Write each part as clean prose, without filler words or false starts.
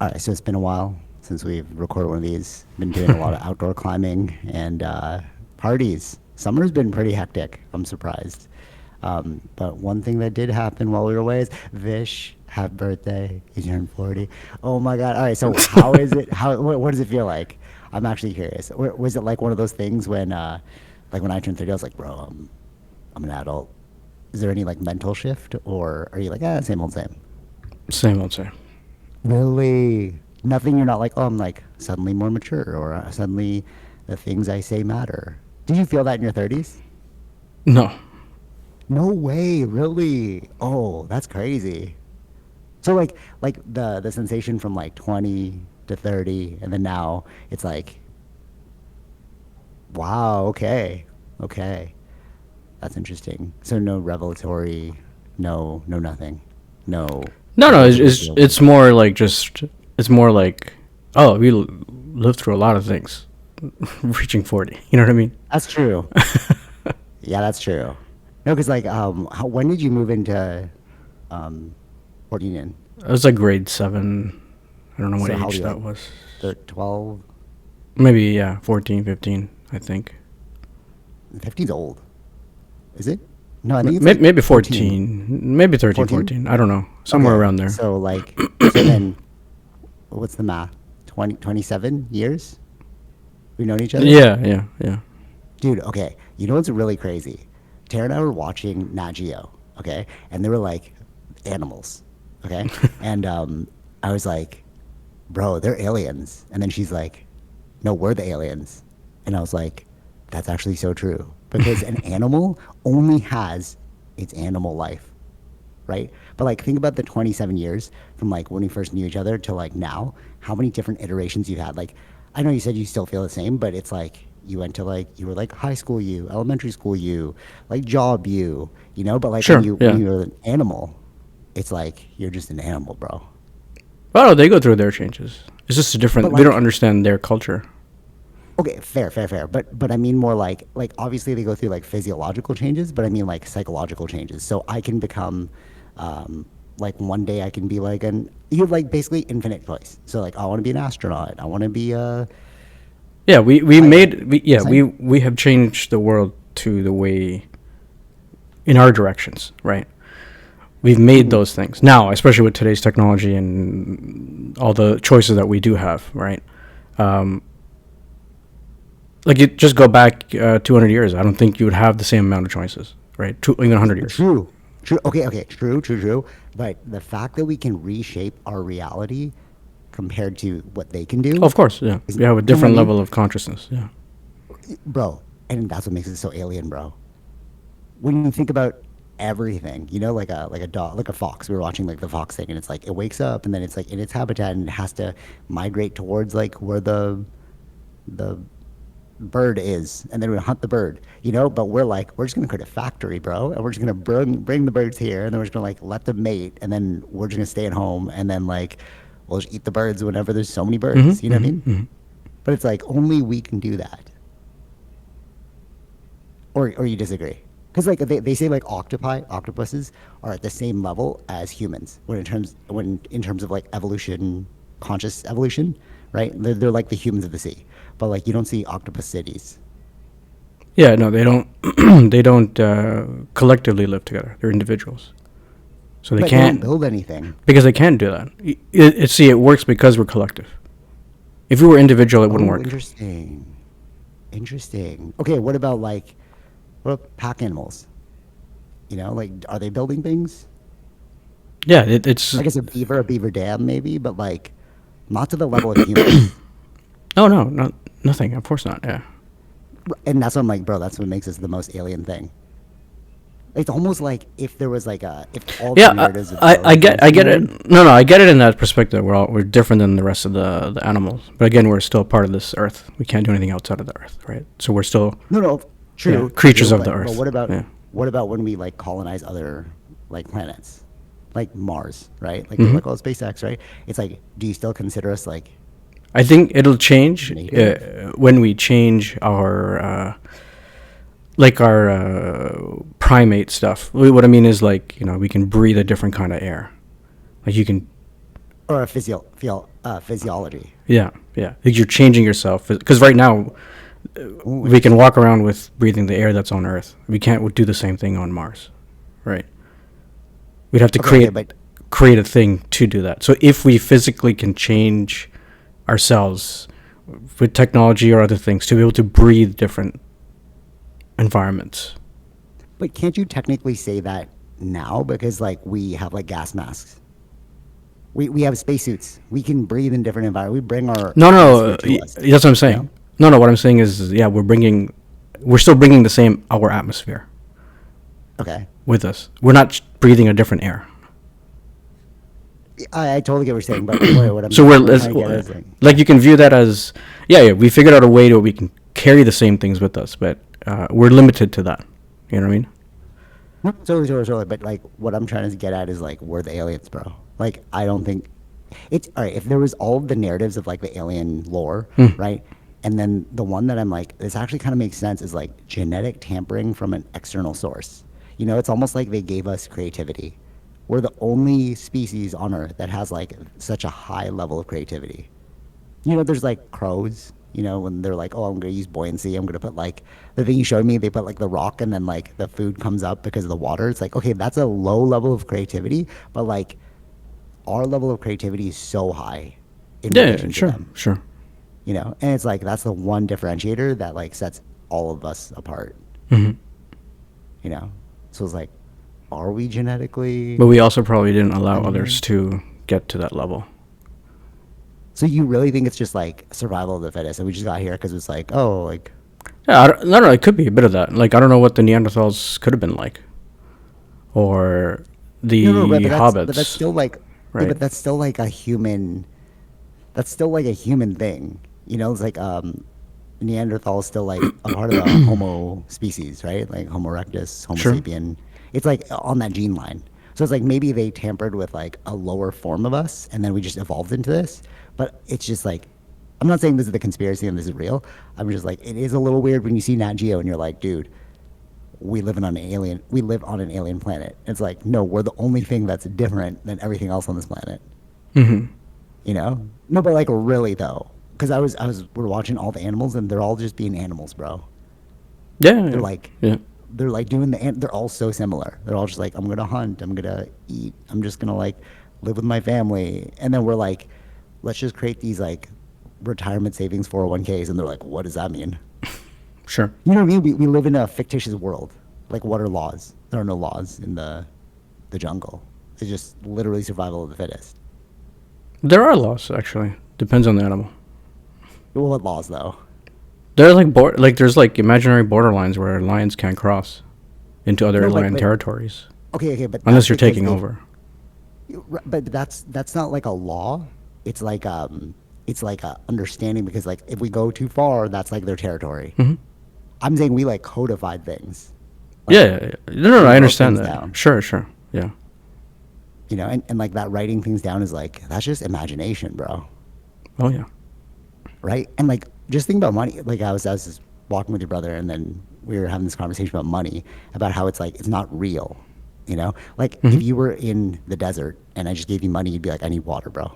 All right, so it's been a while since we've recorded one of these. Been doing a lot of outdoor climbing and parties. Summer's been pretty hectic. I'm surprised. But one thing that did happen while we were away is Vish, happy birthday. He turned 40. Oh my God. All right, so how is it? What does it feel like? I'm actually curious. Was it like one of those things when, like when I turned 30, I was like, bro, I'm an adult. Is there any like mental shift, or are you like, same old same? Same old same. Really? Nothing you're not like, oh, I'm like suddenly more mature or suddenly the things I say matter. Did you feel that in your 30s? No. No way, really? Oh, that's crazy. So like the sensation from like 20 to 30 and then now it's like, wow, okay. Okay. That's interesting. So no revelatory, no nothing. No No, no. visible feeling. It's more like just. It's more like, oh, lived through a lot of things, reaching 40. You know what I mean? That's true. Yeah, that's true. No, because like, when did you move into um, Port Union? I was like grade 7. I don't know what So how old are age you, that like was. 12? Maybe, yeah, 14, 15, I think. 15's old. Is it? No, I think it's like Maybe 14. 14. Maybe 13, 14? 14. I don't know. Somewhere Okay. around there. So like, so then what's the math? 20, 27 years we've known each other? Yeah, yeah, yeah. Dude, okay. You know what's really crazy? Tara and I were watching Nat Geo, okay? And they were like animals, okay? And I was like, bro, they're aliens. And then she's like, no, we're the aliens. And I was like, that's actually so true. Because an animal only has its animal life, right? But like, think about the 27 years from like when we first knew each other to like now, how many different iterations you've had. Like, I know you said you still feel the same, but it's like you went to like, you were like high school you, elementary school you, like job you know? But like Sure, when yeah. you're an animal, it's like you're just an animal, bro. Well, they go through their changes. It's just a But different. We don't like, understand their culture. okay, fair. But I mean more like obviously they go through like physiological changes, but I mean like psychological changes. So I can become like one day I can be like an you have like basically infinite choice. So like I want to be an astronaut. I want to be a Yeah, we pilot. made. Yeah, Science. we have changed the world to the way in our directions, right? We've made Mhm. those things now, especially with today's technology and all the choices that we do have, right? Um, like you just go back 200 years, I don't think you would have the same amount of choices, right? Even 100 years. True. True. Okay. True. But the fact that we can reshape our reality compared to what they can Oh, do of course, yeah. is, We have a you know what I different mean, level of consciousness, yeah. bro? And that's what makes it so alien, bro. When you think about everything, you know, like a dog, like a fox. We were watching like the fox thing, and it's like it wakes up, and then it's like in its habitat, and it has to migrate towards like where the bird is, and then we hunt the bird, you know. But we're like, we're just gonna create a factory, bro, and we're just gonna bring the birds here, and then we're just gonna like let them mate, and then we're just gonna stay at home, and then like we'll just eat the birds whenever there's so many birds. You know what I mean? But it's like only we can do that, or you disagree? Because like they say like octopuses are at the same level as humans when in terms of like evolution, conscious evolution, right? They're like the humans of the sea, but like you don't see octopus cities. Yeah, no, they don't. They don't collectively live together. They're individuals, so they But they don't can't build anything. because they can't do that. See, it works because we're collective. If we were individual, it wouldn't Oh, work. interesting. Interesting. Okay, what about like what about pack animals? You know, like are they building things? Yeah, it's I guess a beaver dam maybe, but like not to the level of humans. oh no, not nothing. Of course not. Yeah, And that's what I'm like, bro, that's what makes us the most alien thing. It's almost like if there was like a if all the yeah. narratives of growth I existed in get a way. it. No, no, I get it in that perspective. We're different than the rest of the animals, but again, we're still part of this earth. We can't do anything outside of the earth, right? So we're still No, yeah creatures true. of the But earth. Yeah. what about when we like colonize other like planets, like Mars, right? Like they're Hmm. like, oh, SpaceX, right? It's like, do you still consider us I think it'll change native? when we change our primate stuff. What I mean is like we can breathe a different kind of air. Like you can or a physiology. Yeah, yeah. Like you're changing yourself because right now Ooh, we can interesting. walk around with breathing the air that's on Earth. We can't do the same thing on Mars, right? We'd have to Okay, okay, but create a thing to do that. So if we physically can change ourselves with technology or other things to be able to breathe different environments. can't you technically say that now because like we have like gas masks. We have spacesuits. We can breathe in different environments. We bring our No, no, atmosphere to us. that's what I'm You know? saying. No, no, what I'm saying is, yeah, we're still bringing the same our atmosphere Okay. with us. We're not breathing a different air. I totally get what you're saying, but what I'm So we're what I'm trying to get at is like you can view that as, yeah, yeah. We figured out a way to we can carry the same things with us, but we're limited to that. You know what I mean? no, totally, totally, totally. But like what I'm trying to get at is like we're the aliens, bro. Like I don't think it's all right. If there was all of the narratives of like the alien lore, right? And then the one that I'm like, this actually kind of makes sense is like genetic tampering from an external source. You know, it's almost like they gave us creativity. We're the only species on Earth that has like such a high level of creativity. You know, there's like crows, you know, when they're like, oh, I'm going to use buoyancy. I'm going to put like the thing you showed me, they put like the rock and then like the food comes up because of the water. It's like, okay, that's a low level of creativity, but like our level of creativity is so high in Yeah, yeah, relation to sure, them, sure. you know? And it's like, that's the one differentiator that like sets all of us apart, you know? So it's like, are we genetically But we also probably didn't allow others engineered? to get to that level. So you really think it's just like survival of the fittest and we just got here because it's like, oh, like, Yeah, I don't know. It could be a bit of that. Like I don't know what the Neanderthals could have been like, or no, no, the but that's hobbits, still like, yeah, right? but that's still like a human. That's still like a human thing. You know, it's like Neanderthal is still like a part of the Homo species, right? Like Homo erectus, Homo Sure. sapien. It's like on that gene line. So it's like maybe they tampered with like a lower form of us, and then we just evolved into this. But it's just like, I'm not saying this is the conspiracy and this is real. I'm just like, it is a little weird when you see Nat Geo and you're like, dude, we live on an alien planet. It's like, no, we're the only thing that's different than everything else on this planet. You know? No, but like really though, because we're watching all the animals and they're all just being animals, bro. Yeah, They're yeah, like, yeah. they're like they're all so similar. They're all just like, I'm gonna hunt, I'm gonna eat, I'm just gonna like live with my family, and then we're like, let's just create these like retirement savings 401ks, and they're like, what does that mean? Sure. You know what I mean? We live in a fictitious world. Like, what are laws? There are no laws in the jungle. It's just literally survival of the fittest. There are laws actually. Depends on the animal. Well, what laws though? There are like there's like imaginary borderlines where lions can't cross into other No, lion territories okay, okay, but that's unless you're because taking if over. but that's not like a law. It's like a understanding because like if we go too far, that's like their territory. I'm saying we like codified things. Yeah, Like yeah, yeah. No, no, no, we I wrote understand things that. down. Sure, sure. Yeah. You know, and like that writing things down is like that's just imagination, bro. Oh yeah. Right? And like just think about money. Like I was just walking with your brother and then we were having this conversation about money, about how it's like it's not real. You know? Like if you were in the desert and I just gave you money, you'd be like, I need water, bro.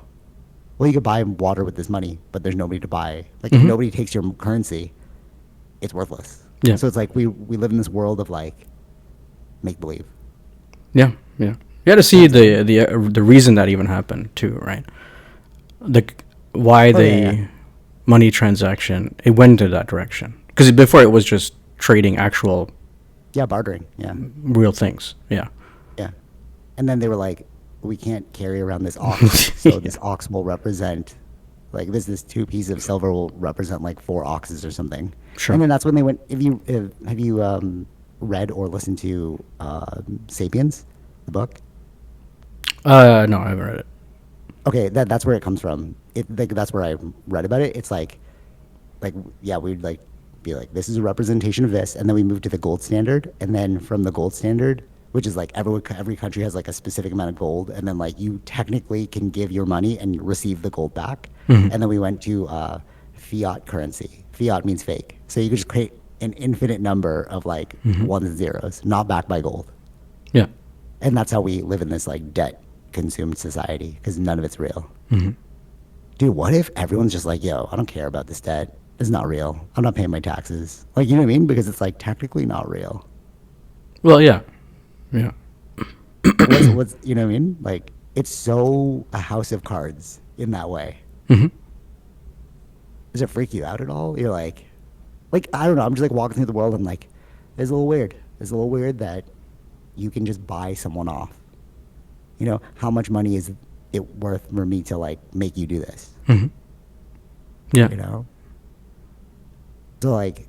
Well, you could buy water with this money, but there's nobody to buy. Like if nobody takes your currency, it's worthless. Yeah. So it's like we live in this world of like make believe. Yeah, yeah. You got to You know see what I'm saying? the reason that even happened too, right? The why Oh yeah, yeah, the money transaction it went into that direction because before it was just trading actual yeah, bartering. Yeah, real things. Yeah. yeah. And then they were like, we can't carry around this ox, so Yeah. this ox will represent like this two pieces of silver will represent like four oxes or something. Sure. And then that's when they went. If have you read or listened to *Sapiens*, the book? No, I haven't read it. Okay, that's where it comes from. That's where I read about it. It's like yeah, we'd like be like this is a representation of this, and then we move to the gold standard, and then from the gold standard, which is like every country has like a specific amount of gold, and then like you technically can give your money and receive the gold back, and then we went to fiat currency. Fiat means fake, so you could just create an infinite number of ones and zeros, not backed by gold, Yeah. and that's how we live in this like debt consumed society because none of it's real. Hmm. Dude, what if everyone's just like, yo, I don't care about this debt. It's not real. I'm not paying my taxes. Like, you know what I mean? Because it's like technically not real. Well, yeah, yeah. What's you know what I mean? Like, it's so a house of cards in that way. Hmm. Does it freak you out at all? You're like I don't know. I'm just like walking through the world. I'm like, it's a little weird. It's a little weird that you can just buy someone off. You know, how much money is it worth for me to like make you do this? Hmm. Yeah. You know, so like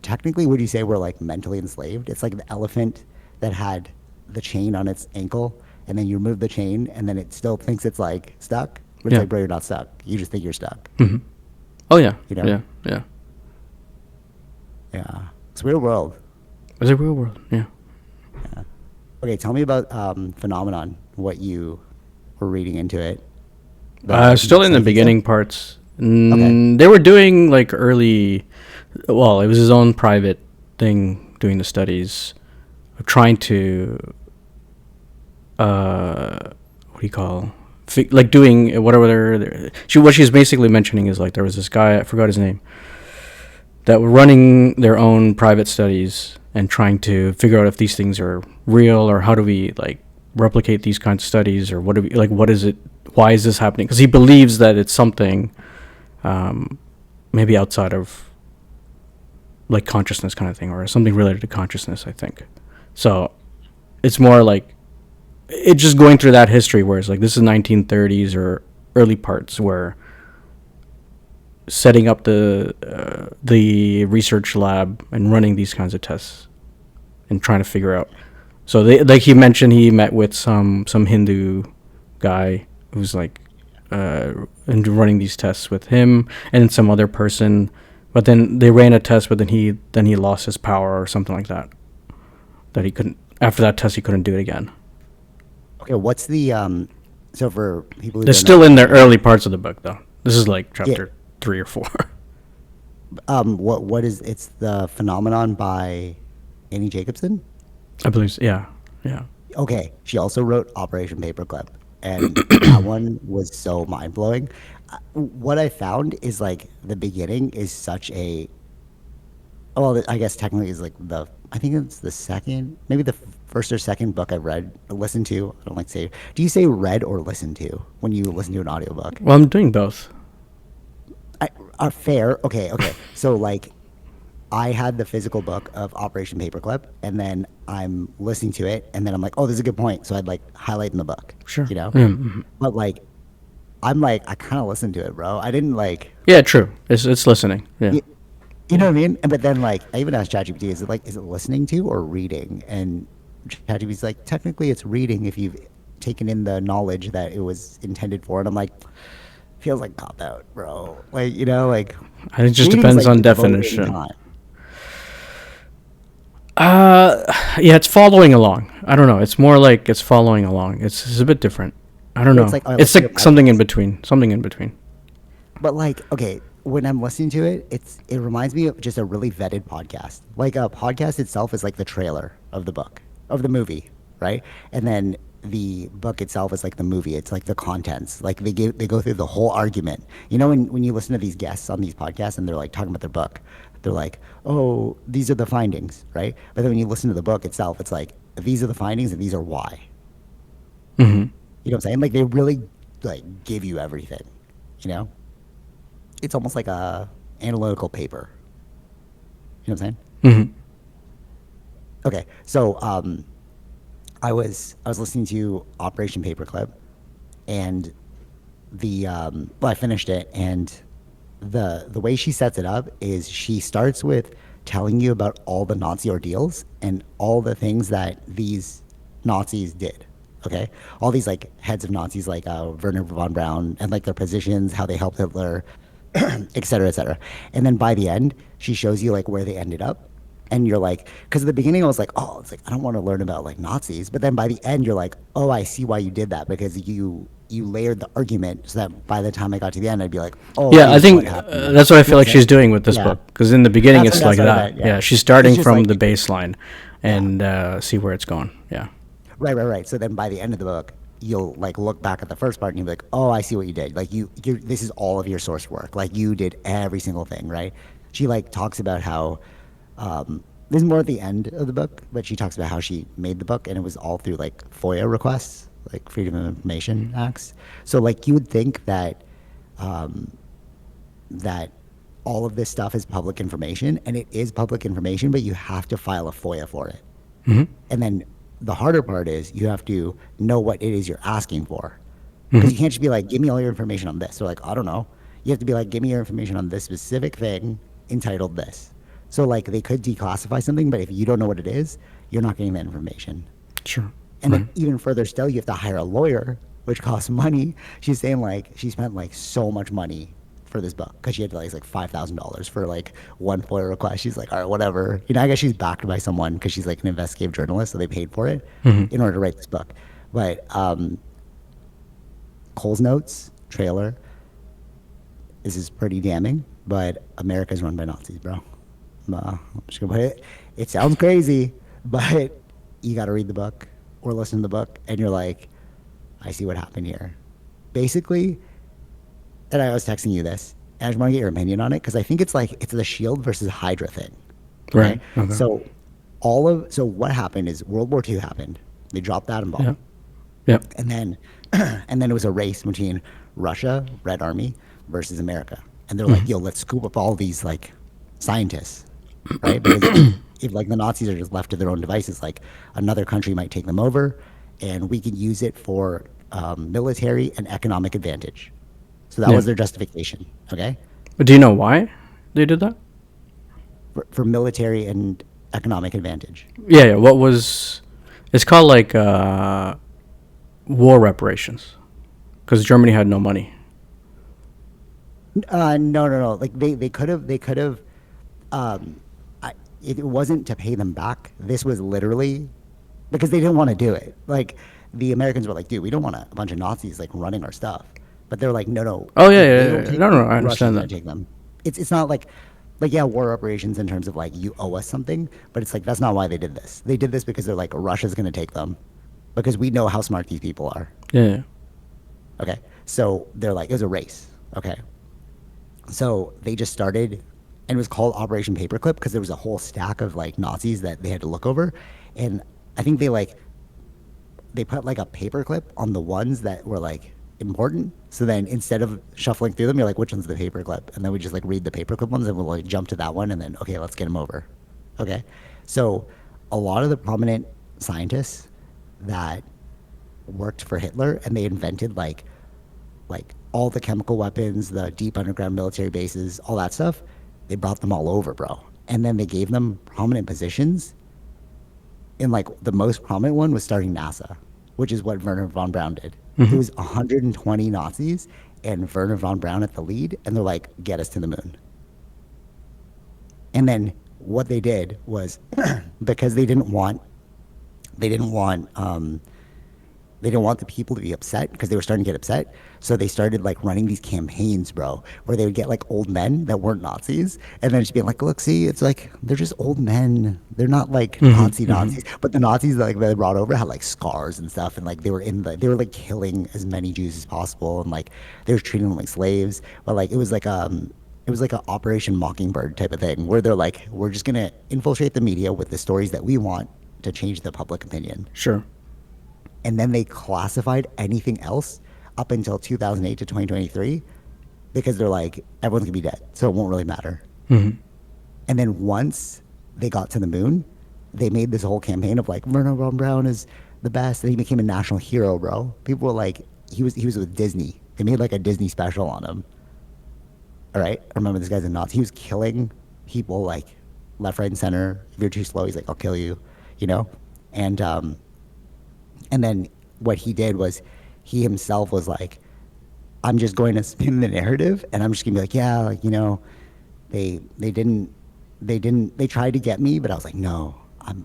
technically, would you say we're like mentally enslaved? It's like the elephant that had the chain on its ankle, and then you remove the chain, and then it still thinks it's like stuck. But it's Yeah. like, bro, you're not stuck. You just think you're stuck. Hmm. Oh yeah. You know? Yeah. Yeah. Yeah, it's a real world. It's a real world. Yeah. Yeah. Okay, tell me about Phenomenon. What you were reading into it. Still in the psychic beginning stuff? parts. Okay. They were doing like early. Well, it was his own private thing doing the studies of trying to. What do you call? Like doing whatever. What she's basically mentioning is like there was this guy, I forgot his name, that were running their own private studies and trying to figure out if these things are real or how do we like replicate these kinds of studies or what do we like what is it, why is this happening, because he believes that it's something maybe outside of like consciousness kind of thing or something related to consciousness, I think. So it's more like it just going through that history where it's like this is 1930s or early parts where setting up the research lab and running these kinds of tests and trying to figure out. So they like he mentioned he met with some Hindu guy who's like and running these tests with him and then some other person, but then they ran a test, but then he lost his power or something like that. That he couldn't after that test he couldn't do it again. Okay, what's the so for people who They're don't still know, in the early parts of the book though. This is like yeah, chapter 3 or 4. what is it's the Phenomenon by Annie Jacobson? I believe so. Yeah. Yeah. Okay, she also wrote Operation Paperclip, and that one was so mind blowing. What I found is like the beginning is such a well, I guess technically is like the I think it's the second, maybe the first or second book I read, listened to. I don't like to say. Do you say read or listen to when you listen to an audiobook? Well, I'm doing both. Fair. Okay. Okay. So like, I had the physical book of Operation Paperclip, and then I'm listening to it, and then I'm like, oh, this is a good point. So I'd like highlight in the book. Sure. You know. Yeah. Mhm. But like, I'm like, I kind of listened to it, bro. I didn't like. Yeah, true. It's listening. Yeah. You know what I mean? But then, like, I even asked ChatGPT, is it listening to or reading? And ChatGPT's like, technically, it's reading if you've taken in the knowledge that it was intended for. And I'm like, feels like cop out, bro. Like, you know, like And it just reading is depends like on devoting definition. time. Yeah, it's following along. I don't know. It's more like it's following along. It's a bit different. I don't know. It's like, I It's listen to like something in podcasts. between. Something in between. But like, okay, when I'm listening to it, it reminds me of just a really vetted podcast. Like a podcast itself is like the trailer of the book, of the movie, right? And then the book itself is like the movie. It's like the contents. Like they go through the whole argument. You know, when you listen to these guests on these podcasts and they're like talking about their book, they're like, oh, these are the findings, right? But then when you listen to the book itself, it's like these are the findings and these are why. Mm-hmm. You know what I'm saying? Like they really like give you everything. You know, it's almost like a analytical paper. You know what I'm saying? Mm-hmm. Okay, so I was listening to Operation Paperclip, and I finished it, and the way she sets it up is she starts with telling you about all the Nazi ordeals and all the things that these Nazis did. Okay, all these like heads of Nazis like Werner von Braun and like their positions, how they helped Hitler, et cetera, et cetera. And then by the end, she shows you like where they ended up. And you're like, because at the beginning I was like, oh, it's like I don't want to learn about like Nazis. But then by the end, you're like, oh, I see why you did that because you layered the argument so that by the time I got to the end, I'd be like, oh, Yeah, I here's what think happened. that's what I You feel know like what I'm she's saying? doing with this Yeah, book. Because in the beginning, it's like that's what I that. meant. Yeah, she's It's starting just from like the baseline yeah, and see where it's going. Yeah. right. So then by the end of the book, you'll like look back at the first part and you'll be like, oh, I see what you did. Like this is all of your source work. Like you did every single thing, right? She like talks about how this is more at the end of the book, but she talks about how she made the book and it was all through like FOIA requests, like Freedom of Information Acts. So like you would think that that all of this stuff is public information, and it is public information, but you have to file a FOIA for it. And then the harder part is you have to know what it is you're asking for. Because you can't just be like, give me all your information on this. Or like, I don't know. You have to be like, give me your information on this specific thing entitled this. So like they could declassify something, but if you don't know what it is, you're not getting that information. Sure. And Right. then even further still, you have to hire a lawyer, which costs money. She's saying like she spent like so much money for this book because she had to like $5,000 for like one FOIA request. She's like, all right, whatever. You know, I guess she's backed by someone because she's like an investigative journalist, so they paid for it in order to write this book. But Cole's Notes trailer, this is pretty damning. But America's run by Nazis, bro. I'm just gonna put it. It sounds crazy, but you got to read the book or listen to the book, and you're like, I see what happened here. Basically, and I was texting you this, and I just want to get your opinion on it because I think it's like it's the Shield versus Hydra thing. Right. Okay, Okay. so what happened is World War II happened. They dropped the atom Yeah. bomb, Yeah. and then and then it was a race between Russia, Red Army, versus America, and they're like, yo, let's scoop up all these like scientists, right? Because if like the Nazis are just left to their own devices, like another country might take them over, and we can use it for military and economic advantage. So that Yeah. was their justification, okay, But do you know why they did that? for military and economic advantage. Yeah. Yeah. What was? It's called like war reparations, because Germany had no money. No, no, no. Like they could have. Um, it wasn't to pay them back. This was literally because they didn't want to do it. Like the Americans were like, dude, we don't want a bunch of Nazis like running our stuff. But they're like, no, no. Oh yeah. If they Yeah. don't Yeah. take No. No. them, I Russia's understand gonna that. take them. It's not like yeah, war reparations in terms of like you owe us something. But it's like that's not why they did this. They did this because they're like Russia's gonna take them because we know how smart these people are. Yeah. Yeah. Okay. So they're like, it was a race. Okay. So they just started, and it was called Operation Paperclip because there was a whole stack of like Nazis that they had to look over, and I think they put like a paperclip on the ones that were like important. So then instead of shuffling through them, you're like, which one's the paperclip? And then we just like read the paperclip ones, and we'll like jump to that one, and then okay, let's get them over. Okay. So a lot of the prominent scientists that worked for Hitler and they invented like all the chemical weapons, the deep underground military bases, all that stuff. They brought them all over, bro. And then they gave them prominent positions. And like the most prominent one was starting NASA, which is what Werner von Braun did. It was 120 Nazis and Werner von Braun at the lead, and they're like, get us to the moon. And then what they did was because they didn't want they didn't want the people to be upset because they were starting to get upset. So they started like running these campaigns, bro, where they would get like old men that weren't Nazis and then just being like, look, see, it's like they're just old men. They're not like Nazis. But the Nazis that like they brought over had like scars and stuff, and like they were like killing as many Jews as possible, and like they were treating them like slaves. But like it was like an Operation Mockingbird type of thing where they're like, we're just gonna infiltrate the media with the stories that we want to change the public opinion. Sure. And then they classified anything else up until 2008 to 2023 because they're like, everyone's gonna be dead, so it won't really matter. And then once they got to the moon, they made this whole campaign of like, Werner von Braun is the best, and he became a national hero, bro. People were like, he was with Disney. They made like a Disney special on him. All right, I remember this guy's a Nazi. He was killing people like left, right, and center. If you're too slow, he's like, I'll kill you, you know. And then what he did was he himself was like, I'm just going to spin the narrative, and I'm just gonna be like, yeah, like, you know, they tried to get me, but I was like, no,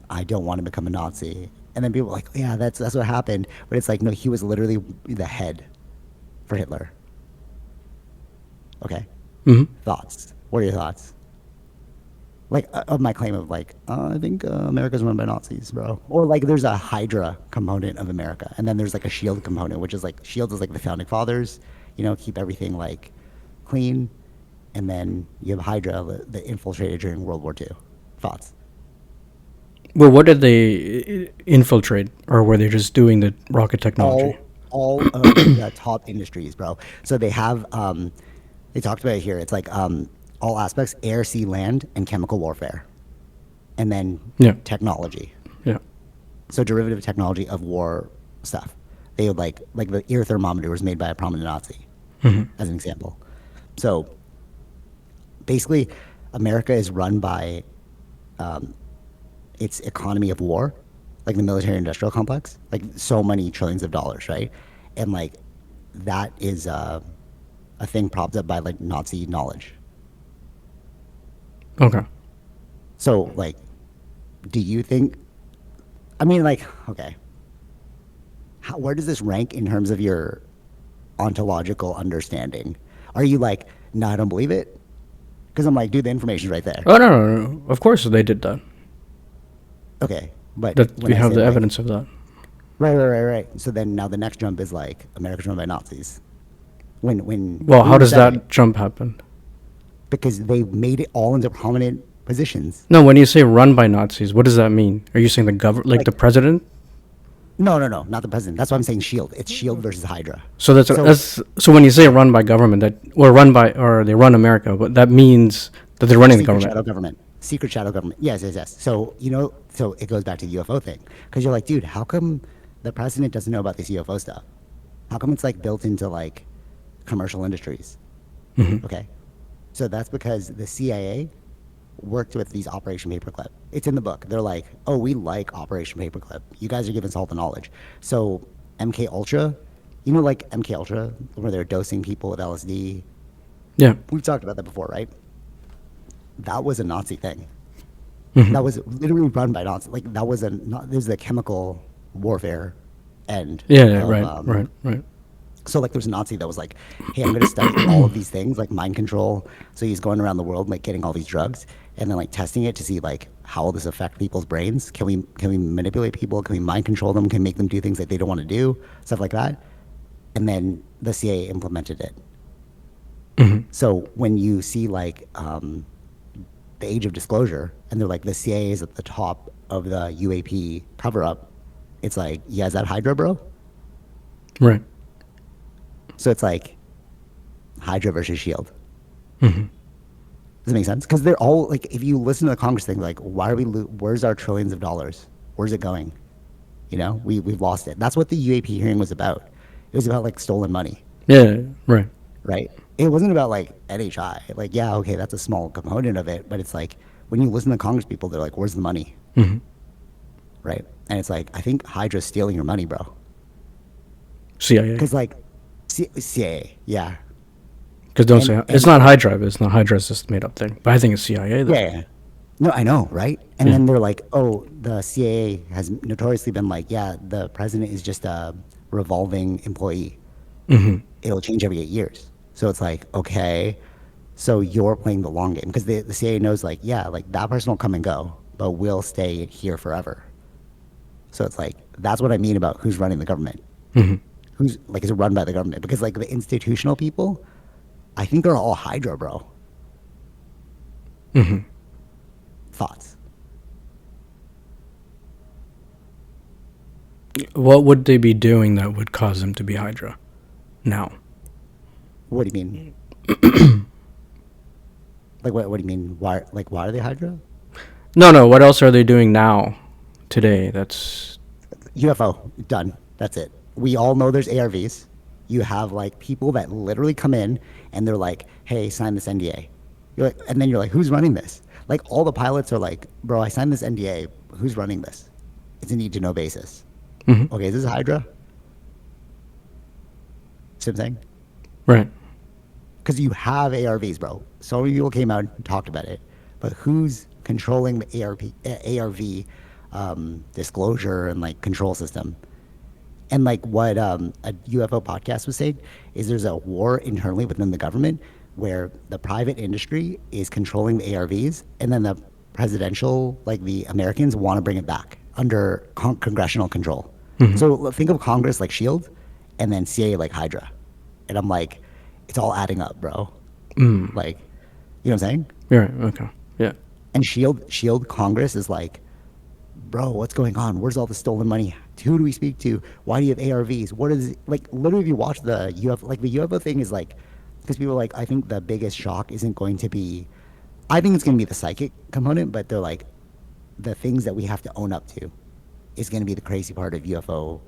I don't want to become a Nazi. And then people were like, yeah, that's what happened. But it's like, no, he was literally the head for Hitler. Okay. Thoughts? What are your thoughts? like of my claim of like I think America's run by Nazis, bro. Or like there's a Hydra component of America, and then there's like a Shield component, which is like Shield is like the founding fathers, keep everything like clean, and then you have Hydra that infiltrated during World War II. Thoughts? Well, what did they infiltrate, or were they just doing the rocket technology? All of the top industries, bro. So they have they talked about it here. It's like all aspects: air, sea, land, and chemical warfare, and then Yeah, technology. yeah. So derivative technology of war stuff. They would like the ear thermometer was made by a prominent Nazi, as an example. So basically, America is run by its economy of war, like the military industrial complex, like so many trillions of dollars, right? And like that is a thing propped up by like Nazi knowledge. Okay. So like, do you think? I mean, like, okay, where does this rank in terms of your ontological understanding? Are you like, no, I don't believe it? Because I'm like, dude, the information's right there. Oh no, no, no. Of course they did that. Okay, but That when we I have say the like, evidence of that. right. So then now the next jump is like America's run by Nazis. When Well, how who does said it? that jump happen? Because they made it all into prominent positions. No, when you say run by Nazis, what does that mean? Are you saying the government, like the Like, president? no, not the president. That's why I'm saying Shield. It's Shield versus Hydra. So So that's so when you say run by government, that or run by or they run America, but that means that they're running the secret government. shadow government. Secret shadow government. Yes. So so it goes back to the UFO thing because you're like, dude, how come the president doesn't know about this UFO stuff? How come it's like built into like commercial industries? Okay, so that's because the CIA worked with these Operation Paperclip. It's in the book. They're like, oh, we like Operation Paperclip. You guys are giving us all the knowledge. So MK Ultra, like MK Ultra, where they're dosing people with LSD. Yeah. We've talked about that before, right? That was a Nazi thing. Hmm. That was literally run by Nazis. Like that was there's the chemical warfare end Yeah. of Right. so like there's a Nazi that was like, hey, I'm going to study all of these things like mind control. So he's going around the world like getting all these drugs and then like testing it to see like how will this affect people's brains? Can we manipulate people? Can we mind control them? Can we make them do things that they don't want to do? Stuff like that. And then the CIA implemented it. So when you see like the age of disclosure and they're like the CIA is at the top of the UAP cover up, it's like, yeah, is that Hydra, bro? Right. So it's like Hydra versus Shield. Does it make sense? Because they're all like, if you listen to the Congress thing, like, why are we? Where's our trillions of dollars? Where's it going? We've lost it. That's what the UAP hearing was about. It was about like stolen money, Yeah. Right. right? It wasn't about like NHI. Like, yeah, okay, that's a small component of it, but it's like when you listen to Congress people, they're like, where's the money? Right? And it's like, I think Hydra's stealing your money, bro. CIA. Because like CIA, yeah, Because don't and say it's and not Hydra. It's not Hydra. It's just a made up thing. But I think it's CIA though. yeah. No, I know, right? And Yeah. then they're like, oh, the CIA has notoriously been like, yeah, the president is just a revolving employee. It'll change every 8 years. So it's like, okay, so you're playing the long game because the CIA knows, like, yeah, like that person will come and go, but we'll stay here forever. So it's like, that's what I mean about who's running the government. Who's like, is it run by the government? Because like the institutional people, I think they're all Hydra, bro. Thoughts? What would they be doing that would cause them to be Hydra? Now. What do you mean? Like what do you mean? Why are they Hydra? No. What else are they doing now, today? That's UFO, done. That's it. We all know there's ARVs. You have like people that literally come in and they're like, "Hey, sign this NDA." And then you're like, "Who's running this?" Like all the pilots are like, "Bro, I signed this NDA. Who's running this?" It's a need to know basis. Okay, is this Hydra? See what I'm saying? right. Because you have ARVs, bro. So many people came out and talked about it, but who's controlling the ARV disclosure and like control system? And like what a UFO podcast was saying is there's a war internally within the government where the private industry is controlling the ARVs, and then the presidential, like the Americans want to bring it back under congressional control. So think of Congress like Shield, and then CIA like Hydra, and I'm like, it's all adding up, bro. Like, you know what I'm saying? You're right. Okay. Yeah. And Shield Congress is like, bro, what's going on? Where's all the stolen money? Who do we speak to? Why do you have ARVs? What is like? Literally, if you watch the UFO, like the UFO thing is like, because people are like, I think the biggest shock isn't going to be, I think it's going to be the psychic component, but they're like, the things that we have to own up to is going to be the crazy part of UFO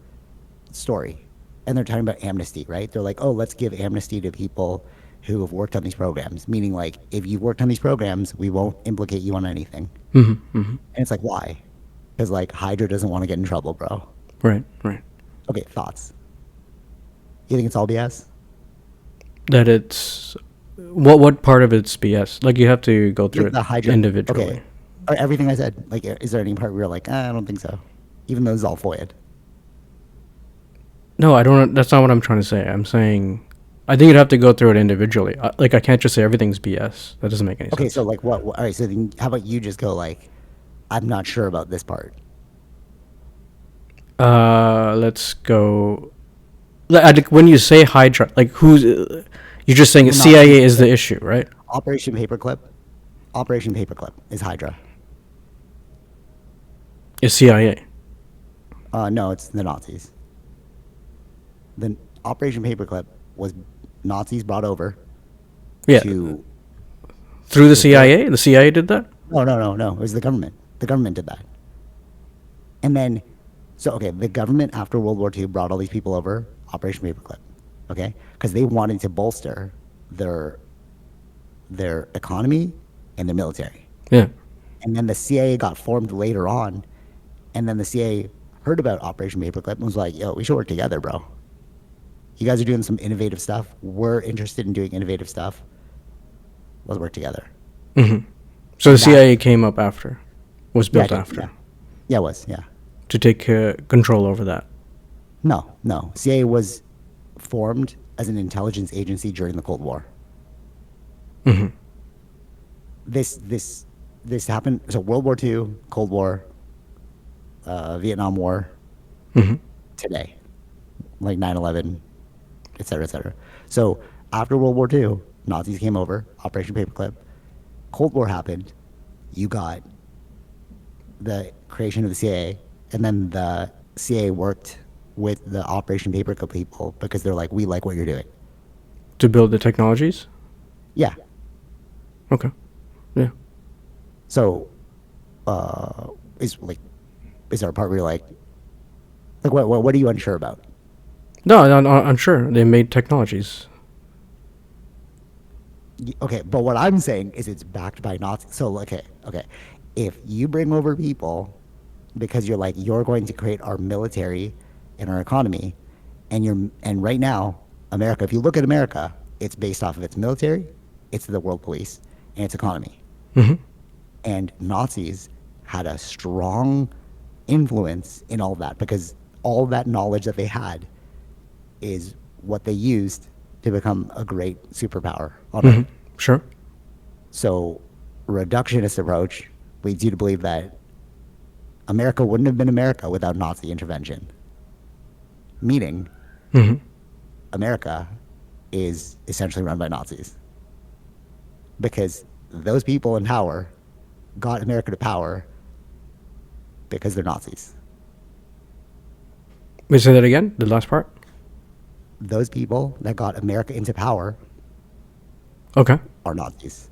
story. And they're talking about amnesty, right? They're like, oh, let's give amnesty to people who have worked on these programs. Meaning, like, if you've worked on these programs, we won't implicate you on anything. And it's like, why? Because, like, Hydra doesn't want to get in trouble, bro. Right. Right. Okay, thoughts? You think it's all BS? That it's what part of it's BS? Like you have to go through Like the it Hydra. individually. Okay. Everything I said, like, is there any part where you're like, I don't think so? Even though it's all FOIA'd. No, I don't. That's not what I'm trying to say. I'm saying I think you'd have to go through it individually. Like I can't just say everything's BS. That doesn't make any Okay, sense. so, like, all right, so then how about you just go, like, I'm not sure about this part. Let's go. When you say Hydra, like who's you're just saying Well, not CIA Hydra. is the issue, right? Operation Paperclip. Operation Paperclip is Hydra. Is CIA? No, it's the Nazis. The Operation Paperclip was Nazis brought over Yeah, to. through the to build- CIA. The CIA did that. No. It was the government. The government did that. And then, so okay, the government after World War II brought all these people over, Operation Paperclip, okay, because they wanted to bolster their economy and their military. Yeah. And then the CIA got formed later on, and then the CIA heard about Operation Paperclip and was like, "Yo, we should work together, bro. You guys are doing some innovative stuff. We're interested in doing innovative stuff. Let's work together." So the That- CIA came up after, was built Yeah, after, yeah, it was, yeah. to take control over that. No. CIA was formed as an intelligence agency during the Cold War. This happened. So World War II, Cold War, Vietnam War, today, like 9/11, et cetera, et cetera. So after World War II, Nazis came over, Operation Paperclip. Cold War happened. You got the creation of the CIA, and then the CIA worked with the Operation Paperclip people because they're like, we like what you're doing. To build the technologies. Yeah. Okay. Yeah. So, is there a part where you're like what are you unsure about? No, I'm sure they made technologies. Okay, but what I'm saying is it's backed by Nazis. So, okay. If you bring over people because you're like, you're going to create our military and our economy, and right now, America, if you look at America, it's based off of its military, it's the world police, and its economy. And Nazis had a strong influence in all that because all that knowledge that they had is what they used to become a great superpower on Earth. Sure. So, reductionist approach leads you to believe that America wouldn't have been America without Nazi intervention. Meaning, America is essentially run by Nazis. Because those people in power got America to power because they're Nazis. Wait, say that again. The last part. Those people that got America into power Okay. are Nazis.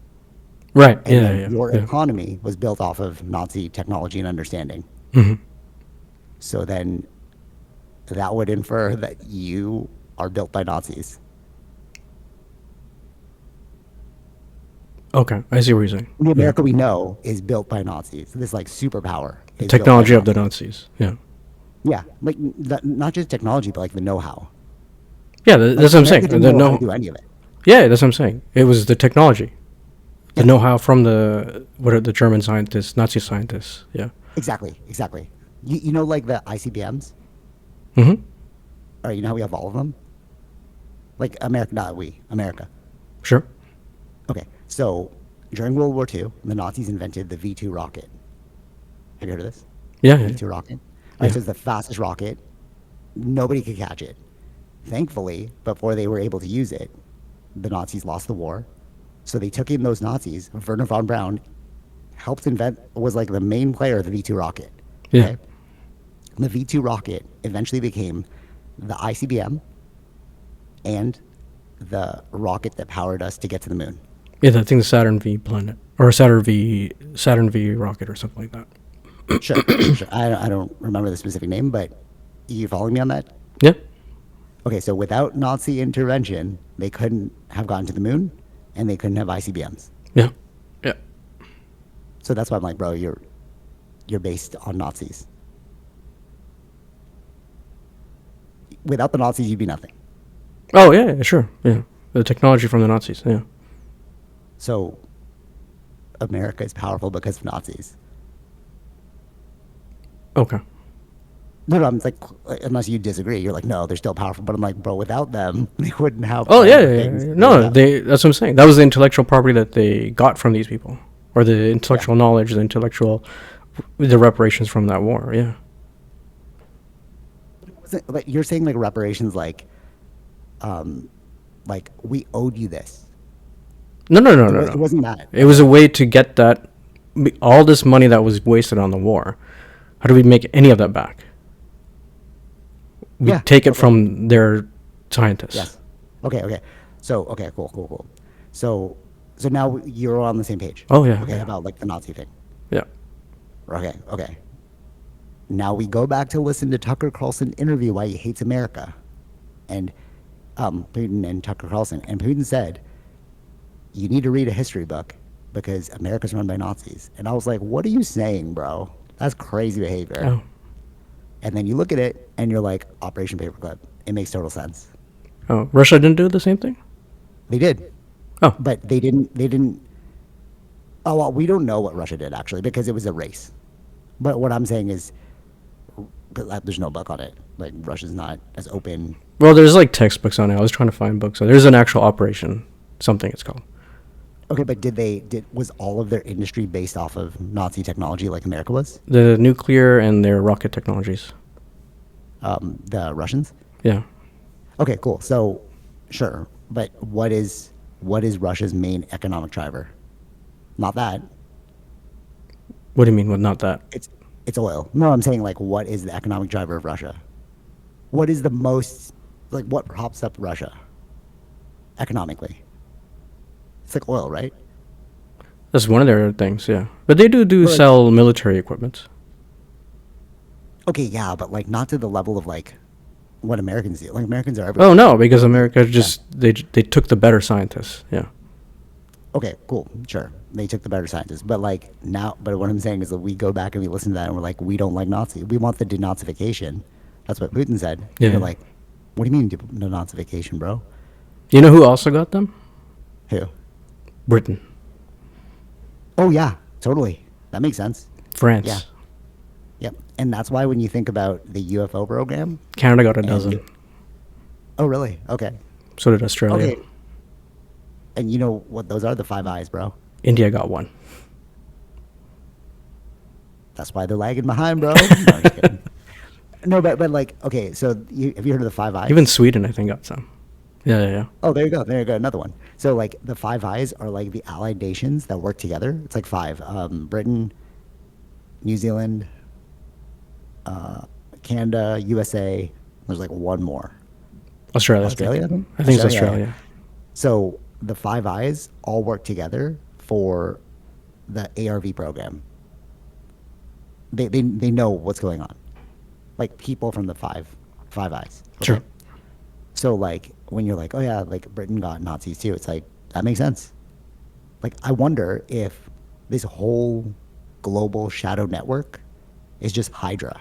Right. And Yeah. then Yeah. your Yeah. economy was built off of Nazi technology and understanding. So then that would infer that you are built by Nazis. Okay. I see what you're saying. The America we know is built by Nazis. This like superpower. is built by Technology of the Nazis. Nazis. Yeah. Yeah, like not just technology, but like the know-how. Yeah. Like, That's what I'm saying. America didn't know how No. to do any of it. Yeah, that's what I'm saying. It was the technology, the Yeah. know-how from what are the German scientists, Nazi scientists. Yeah. Exactly. You know, like the ICBMs. Mm-hmm. All right, you know how we have all of them. Like America, not we, America. Sure. Okay, so during World War II, the Nazis invented the V2 rocket. Have you heard of this? Yeah, The yeah, V2 rocket? All right, yeah. so it's the fastest rocket. Nobody could catch it. Thankfully, before they were able to use it, the Nazis lost the war. So they took in those Nazis. Werner von Braun helped invent, was like the main player of the V2 rocket. Yeah. Okay. The V2 rocket eventually became the ICBM and the rocket that powered us to get to the moon. Yeah, I think the Saturn V planet or Saturn V rocket or something like that. Sure, sure. I don't remember the specific name, but you following me on that? Yeah. Okay, so without Nazi intervention, they couldn't have gone to the moon and they couldn't have ICBMs. Yeah. Yeah. So that's why I'm like, bro, you're based on Nazis. Without the Nazis, you'd be nothing. Oh yeah, yeah, sure. Yeah. The technology from the Nazis. Yeah. So America is powerful because of Nazis. Okay. No, I'm like, unless you disagree, you're like, no, they're still powerful. But I'm like, bro, without them, they wouldn't have Oh all yeah, the yeah, things yeah. that they would No, have. they. That's what I'm saying. That was the intellectual property that they got from these people, or the intellectual knowledge, the reparations from that war. Yeah. But you're saying like reparations, like we owed you this. No, no, no, no, It no. wasn't that. It was a way to get that all this money that was wasted on the war. How do we make any of that back? We Yeah, take it okay. from their scientists. Yes. Okay. Okay. So okay. Cool. Cool. Cool. So now you're on the same page. Oh yeah. Okay. Yeah. About like the Nazi thing. Yeah. Okay. Okay. Now we go back to listen to Tucker Carlson interview why he hates America, and Putin and Tucker Carlson, and Putin said, "You need to read a history book because America's run by Nazis." And I was like, "What are you saying, bro? That's crazy behavior." Oh. And then you look at it and you're like, Operation Paperclip. It makes total sense. Oh. Russia didn't do the same thing. They did, Oh. but they didn't. They didn't. Oh well, we don't know what Russia did actually because it was a race. But what I'm saying is, 'cause, there's no book on it. Like Russia's not as open. Well, there's like textbooks on it. I was trying to find books. So there's an actual operation, something it's called. Okay, but was all of their industry based off of Nazi technology like America was? The nuclear and their rocket technologies. The Russians? Yeah. Okay, cool. So, sure, but what is Russia's main economic driver? Not that. What do you mean with not that? It's oil. No, I'm saying like what is the economic driver of Russia? What is the most like what props up Russia economically? It's like oil, right? That's one of their things, yeah. But they do But, like, sell military equipment. okay, yeah, but like not to the level of like what Americans do. Like Americans are everywhere. Oh no, because America just they took the better scientists. Yeah. Okay, cool, sure. They took the better scientists, but like now, but what I'm saying is that we go back and we listen to that and we're like, we don't like Nazi. We want the denazification. That's what Putin said. Yeah. And you're like, what do you mean denazification, bro? You know who also got them? Who? Britain, Oh yeah, totally. That makes sense. France, Yeah. Yep. And that's why when you think about the UFO program, Canada got a and dozen. oh really? Okay. So did Australia. Okay. And you know what those are? The Five Eyes, bro. India got one. That's why they're lagging behind, bro. No, I'm just kidding. No, but like, okay, so have you heard of the Five Eyes? Even Sweden, I think, got some. Yeah, yeah, yeah. Oh, there you go. There you go. Another one. So like the Five Eyes are like the allied nations that work together. It's like five: Britain, New Zealand, Canada, USA. There's like one more. Australia. Australia, I think? I think it's Australia, yeah. Australia. So the Five Eyes all work together for the ARV program. They know what's going on. Like people from the Five Eyes. Sure. So like when you're like, oh yeah, like Britain got Nazis too, it's like that makes sense. Like I wonder if this whole global shadow network is just Hydra.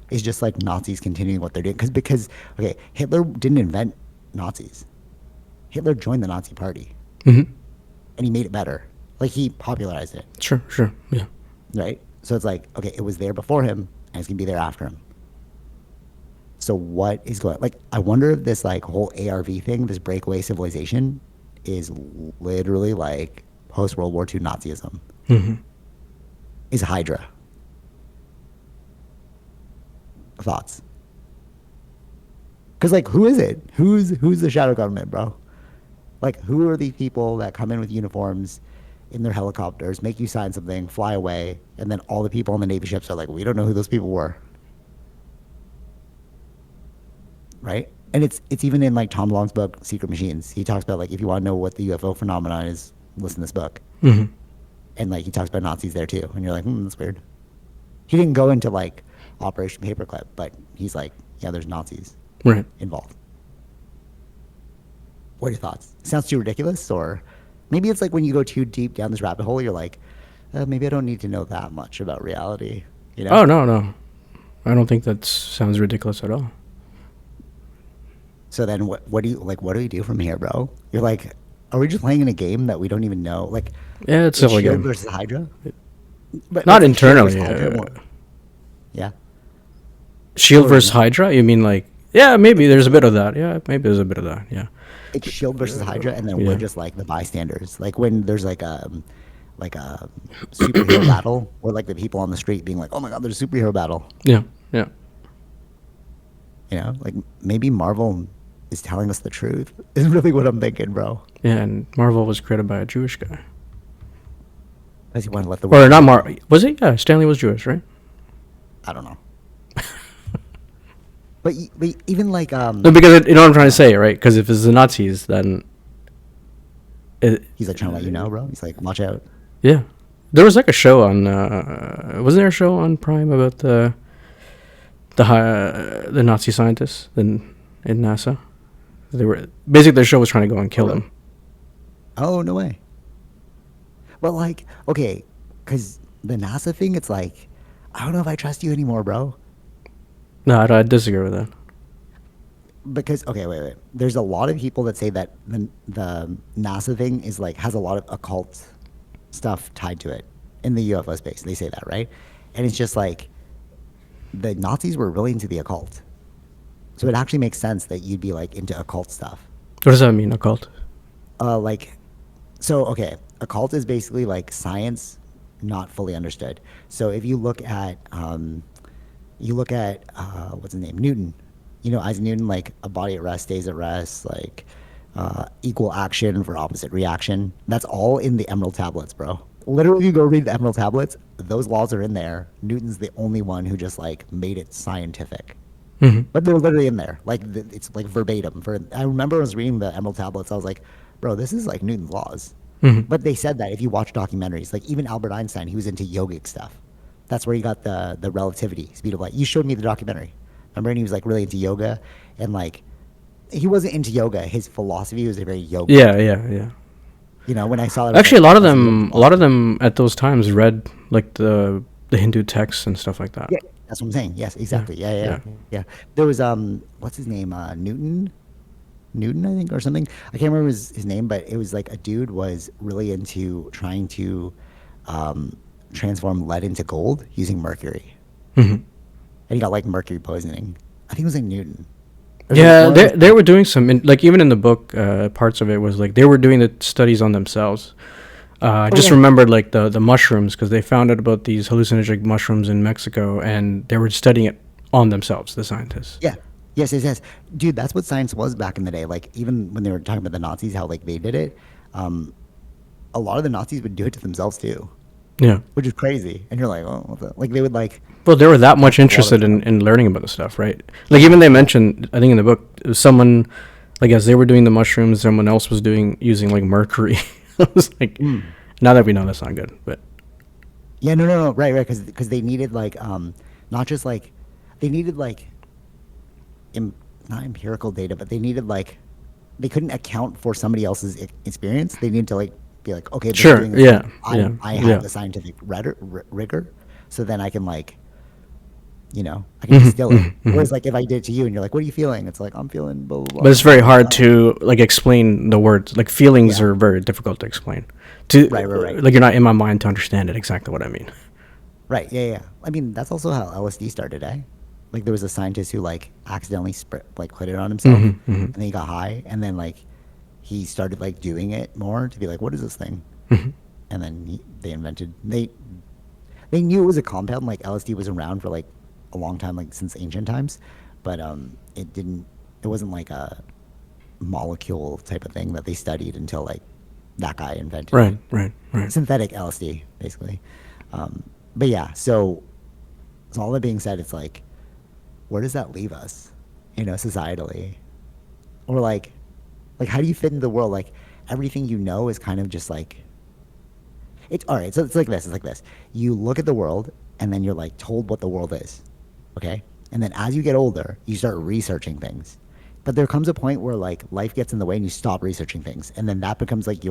It's just like Nazis continuing what they're doing. Because okay, Hitler didn't invent Nazis. Hitler joined the Nazi party Mm-hmm. and he made it better. Like he popularized it, Sure, sure. Yeah. right? So it's like, okay, it was there before him and it's gonna be there after him. So what is going like I wonder if this like whole ARV thing, this breakaway civilization, is literally like post World War II Nazism Hmm. is Hydra. Thoughts? Because like, who is it? Who's the shadow government, bro? Like, who are these people that come in with uniforms in their helicopters, make you sign something, fly away, and then all the people on the Navy ships are like, we don't know who those people were, right? And it's even in like Tom Long's book, Secret Machines. He talks about like, if you want to know what the UFO phenomenon is, listen to this book. Hmm. And like, he talks about Nazis there too. And you're like, that's weird. He didn't go into like Operation Paperclip, but he's like, yeah, there's Nazis Right. involved. What are your thoughts? Sounds too ridiculous, or maybe it's like when you go too deep down this rabbit hole, you're like, maybe I don't need to know that much about reality. You know? Oh no, no, I don't think that sounds ridiculous at all. So then, what do you like? What do we do from here, bro? You're like, are we just playing in a game that we don't even know? Like, Yeah, it's it's still a Shield game. versus Hydra. But Not it's like Shield versus internally. Hydra more- yeah. Shield Or versus no. Hydra? You mean like? Yeah, maybe there's a bit of that. Yeah, maybe there's a bit of that. Yeah. It's Shield versus Hydra, and then we're Yeah. just like the bystanders. Like when there's like a superhero battle, or like the people on the street being like, "Oh my God, there's a superhero battle." Yeah. Yeah. You know, like maybe Marvel is telling us the truth. Is really what I'm thinking, bro. Yeah. And Marvel was created by a Jewish guy. Because you want to let the Or world. not Mar? Was he? Yeah. Stanley was Jewish, right? I don't know. But even like No, because you know what I'm trying to say, right? Because if it's the Nazis, then he's like trying to let you know, bro. He's like, watch out. yeah. There was like a show on. Wasn't there a show on Prime about the Nazi scientists in NASA? They were basically the show was trying to go and kill them. Oh no way. But like, okay, because the NASA thing, it's like, I don't know if I trust you anymore, bro. No, I disagree with that. Because okay, wait. There's a lot of people that say that the NASA thing is like has a lot of occult stuff tied to it in the UFO space. They say that, right? And it's just like the Nazis were really into the occult, so it actually makes sense that you'd be like into occult stuff. What does that mean, occult? Like, so okay, occult is basically like science not fully understood. So if you look at what's his name, Newton. You know, Isaac Newton, like a body at rest stays at rest, like equal action for opposite reaction. That's all in the Emerald Tablets, bro. Literally, you go read the Emerald Tablets, those laws are in there. Newton's the only one who just like made it scientific. Hmm. But they're literally in there. Like it's like verbatim. I remember I was reading the Emerald Tablets. I was like, bro, this is like Newton's laws. Hmm. But they said that if you watch documentaries, like even Albert Einstein, he was into yogic stuff. That's where he got the relativity, speed of light. You showed me the documentary. Remember, and he was like really into yoga, and like he wasn't into yoga. His philosophy was very yoga. Yeah, yeah, yeah. You know, when I saw that, I was Actually, like, a lot of that's yoga them, a lot of philosophy. them at those times read like the Hindu texts and stuff like that. Yeah, that's what I'm saying. Yes, Yeah, exactly. Yeah, yeah, yeah. yeah. Yeah. There was what's his name? Newton, I think, or something. I can't remember his name, but it was like a dude was really into trying to transform lead into gold using mercury, Hmm. and he got like mercury poisoning. I think it was like Newton. Yeah, One of those they were doing some like even in the book, parts of it was like they were doing the studies on themselves. I Oh just yeah, remembered like the mushrooms because they found out about these hallucinogenic mushrooms in Mexico and they were studying it on themselves, the scientists. yeah, yes, yes, yes, dude. That's what science was back in the day. Like even when they were talking about the Nazis, how like they did it. Um, a lot of the Nazis would do it to themselves too, Yeah. which is crazy. And you're like, oh, what the? Like they would like Well, they were that test much a lot of interested stuff. in learning about the stuff, right? Like even they mentioned, I think in the book, it was someone, like as they were doing the mushrooms, someone else was using like mercury. I was like, Mm. now that we know that's not good, but Yeah, no, right, because they needed like not just like they needed like not empirical data, but they needed like they couldn't account for somebody else's experience. They needed to like be like, okay, they're sure, doing this. yeah, Like, yeah, I yeah. have the scientific rigor, so then I can like, I can Hmm. distill it. Hmm. Hmm. Whereas like if I did it to you and you're like, what are you feeling? It's like I'm feeling blah blah But blah. it's very And you're like, hard oh, to like explain the words. Like feelings yeah, are very difficult to explain. To right, like you're not in my mind to understand it exactly what I mean. right, yeah. I mean that's also how LSD started, eh? Like there was a scientist who like accidentally put it on himself, Hmm. Hmm. and then he got high, and then like he started like doing it more to be like, what is this thing? And then they knew it was a compound. Like LSD was around for like a long time, like since ancient times, but it wasn't like a molecule type of thing that they studied until like that guy invented it. Right, right, right. Synthetic LSD, basically. But yeah, so all that being said, it's like, where does that leave us, societally? Or like how do you fit into the world? Like everything is kind of just like it's all right. So it's like this. It's like this. You look at the world, and then you're like told what the world is, okay? And then as you get older, you start researching things. But there comes a point where like life gets in the way, and you stop researching things, and then that becomes like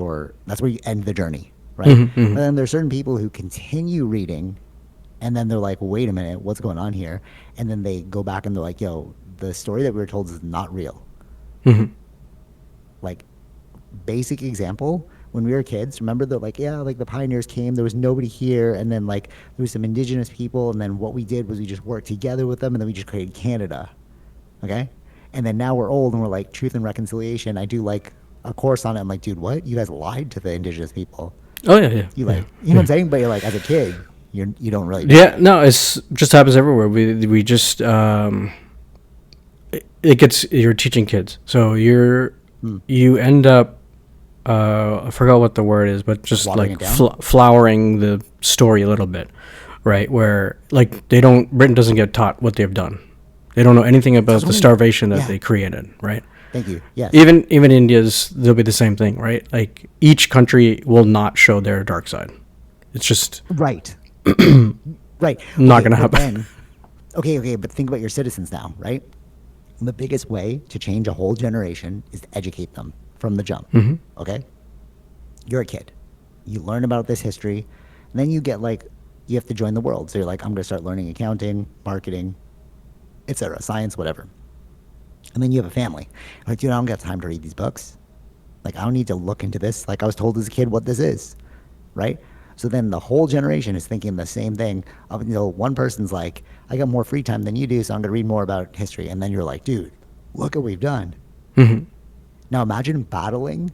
that's where you end the journey, right? But then there's certain people who continue reading, and then they're like, wait a minute, what's going on here? And then they go back and they're like, yo, the story that we were told is not real. Like, basic example, when we were kids, remember that like, yeah, like the pioneers came, there was nobody here, and then like there was some indigenous people, and then what we did was we just worked together with them, and then we just created Canada. Okay? And then now we're old and we're like, truth and reconciliation. I do like a course on it. I'm like, dude, what? You guys lied to the indigenous people. Oh yeah, yeah. You yeah, like, you know what I'm saying? But you're like, as a kid, you don't really do yeah. that. No, it's just happens everywhere. We just it gets you're teaching kids, so you end up I forgot what the word is, but just Watering like it down? flowering the story a little bit, right? Where like Britain doesn't get taught what they've done. They don't know anything about That's what the I mean. starvation that Yeah. they created, right? Thank you. Yes. Even India's they'll be the same thing, right? Like each country will not show their dark side. It's just Right. Right. not Okay, gonna but happen. then, okay, but think about your citizens now, right? The biggest way to change a whole generation is to educate them from the jump. Okay? You're a kid. You learn about this history, and then you have to join the world. So you're like, I'm going to start learning accounting, marketing, etc., science, whatever. And then you have a family. Like, dude, I don't got time to read these books. Like, I don't need to look into this. Like, I was told as a kid what this is, right? So then the whole generation is thinking the same thing up until one person's like, I got more free time than you do, so I'm going to read more about history. And then you're like, dude, look what we've done. Now imagine battling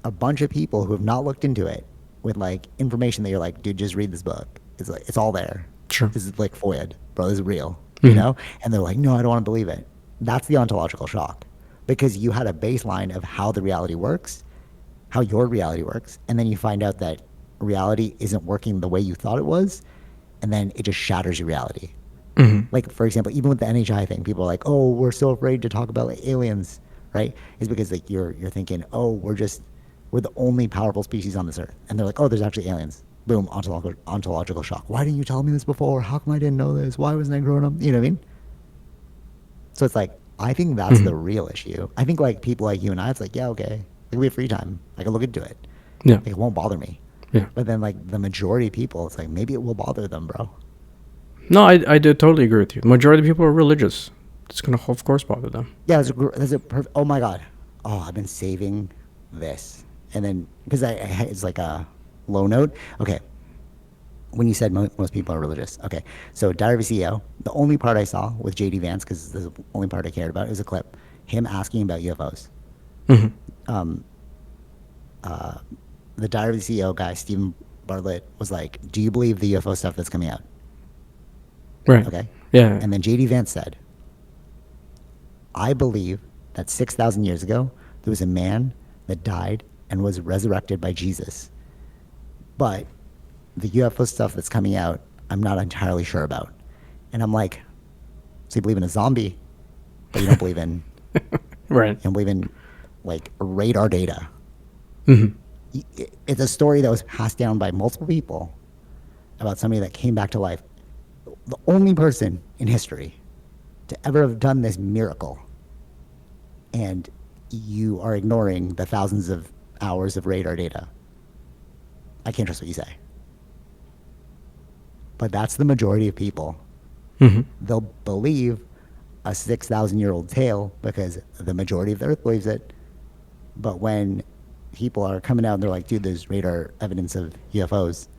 a bunch of people who have not looked into it with like information that you're like, dude, just read this book. It's like, it's all there. Sure. This is like FOIA, bro. This is real, you know? And they're like, no, I don't want to believe it. That's the ontological shock because you had a baseline of how the reality works, how your reality works. And then you find out that reality isn't working the way you thought it was. And then it just shatters your reality. Like, for example, even with the NHI thing, people are like, oh, we're so afraid to talk about like, aliens, right? It's because like you're thinking, oh, we're the only powerful species on this earth. And they're like, oh, there's actually aliens. Boom, ontological shock. Why didn't you tell me this before? How come I didn't know this? Why wasn't I growing up? You know what I mean? So it's like, I think that's the real issue. I think like people like you and I, it's like, yeah, okay. Like we have free time. I can look into it. Yeah. Like, it won't bother me. Yeah. But then like the majority of people, it's like, maybe it will bother them, bro. No, I do totally agree with you. The majority of people are religious. It's gonna of course bother them. Yeah, that's a perfect. Oh my god. Oh, I've been saving this, and then because it's like a low note. Okay, when you said most people are religious. Okay, so Diary of a CEO. The only part I saw with JD Vance, because this is the only part I cared about, is a clip him asking about UFOs. The Diary of the CEO guy, Stephen Bartlett, was like, "Do you believe the UFO stuff that's coming out?" Right. Okay. Yeah. And then JD Vance said, I believe that 6,000 years ago, there was a man that died and was resurrected by Jesus. But the UFO stuff that's coming out, I'm not entirely sure about. And I'm like, so you believe in a zombie, but you don't believe in, Right. you don't believe in like radar data. It's a story that was passed down by multiple people about somebody that came back to life. The only person in history to ever have done this miracle, and you are ignoring the thousands of hours of radar data. I can't trust what you say. But that's the majority of people. They'll believe a 6,000-year-old tale because the majority of the earth believes it. But when people are coming out and they're like, dude, there's radar evidence of UFOs,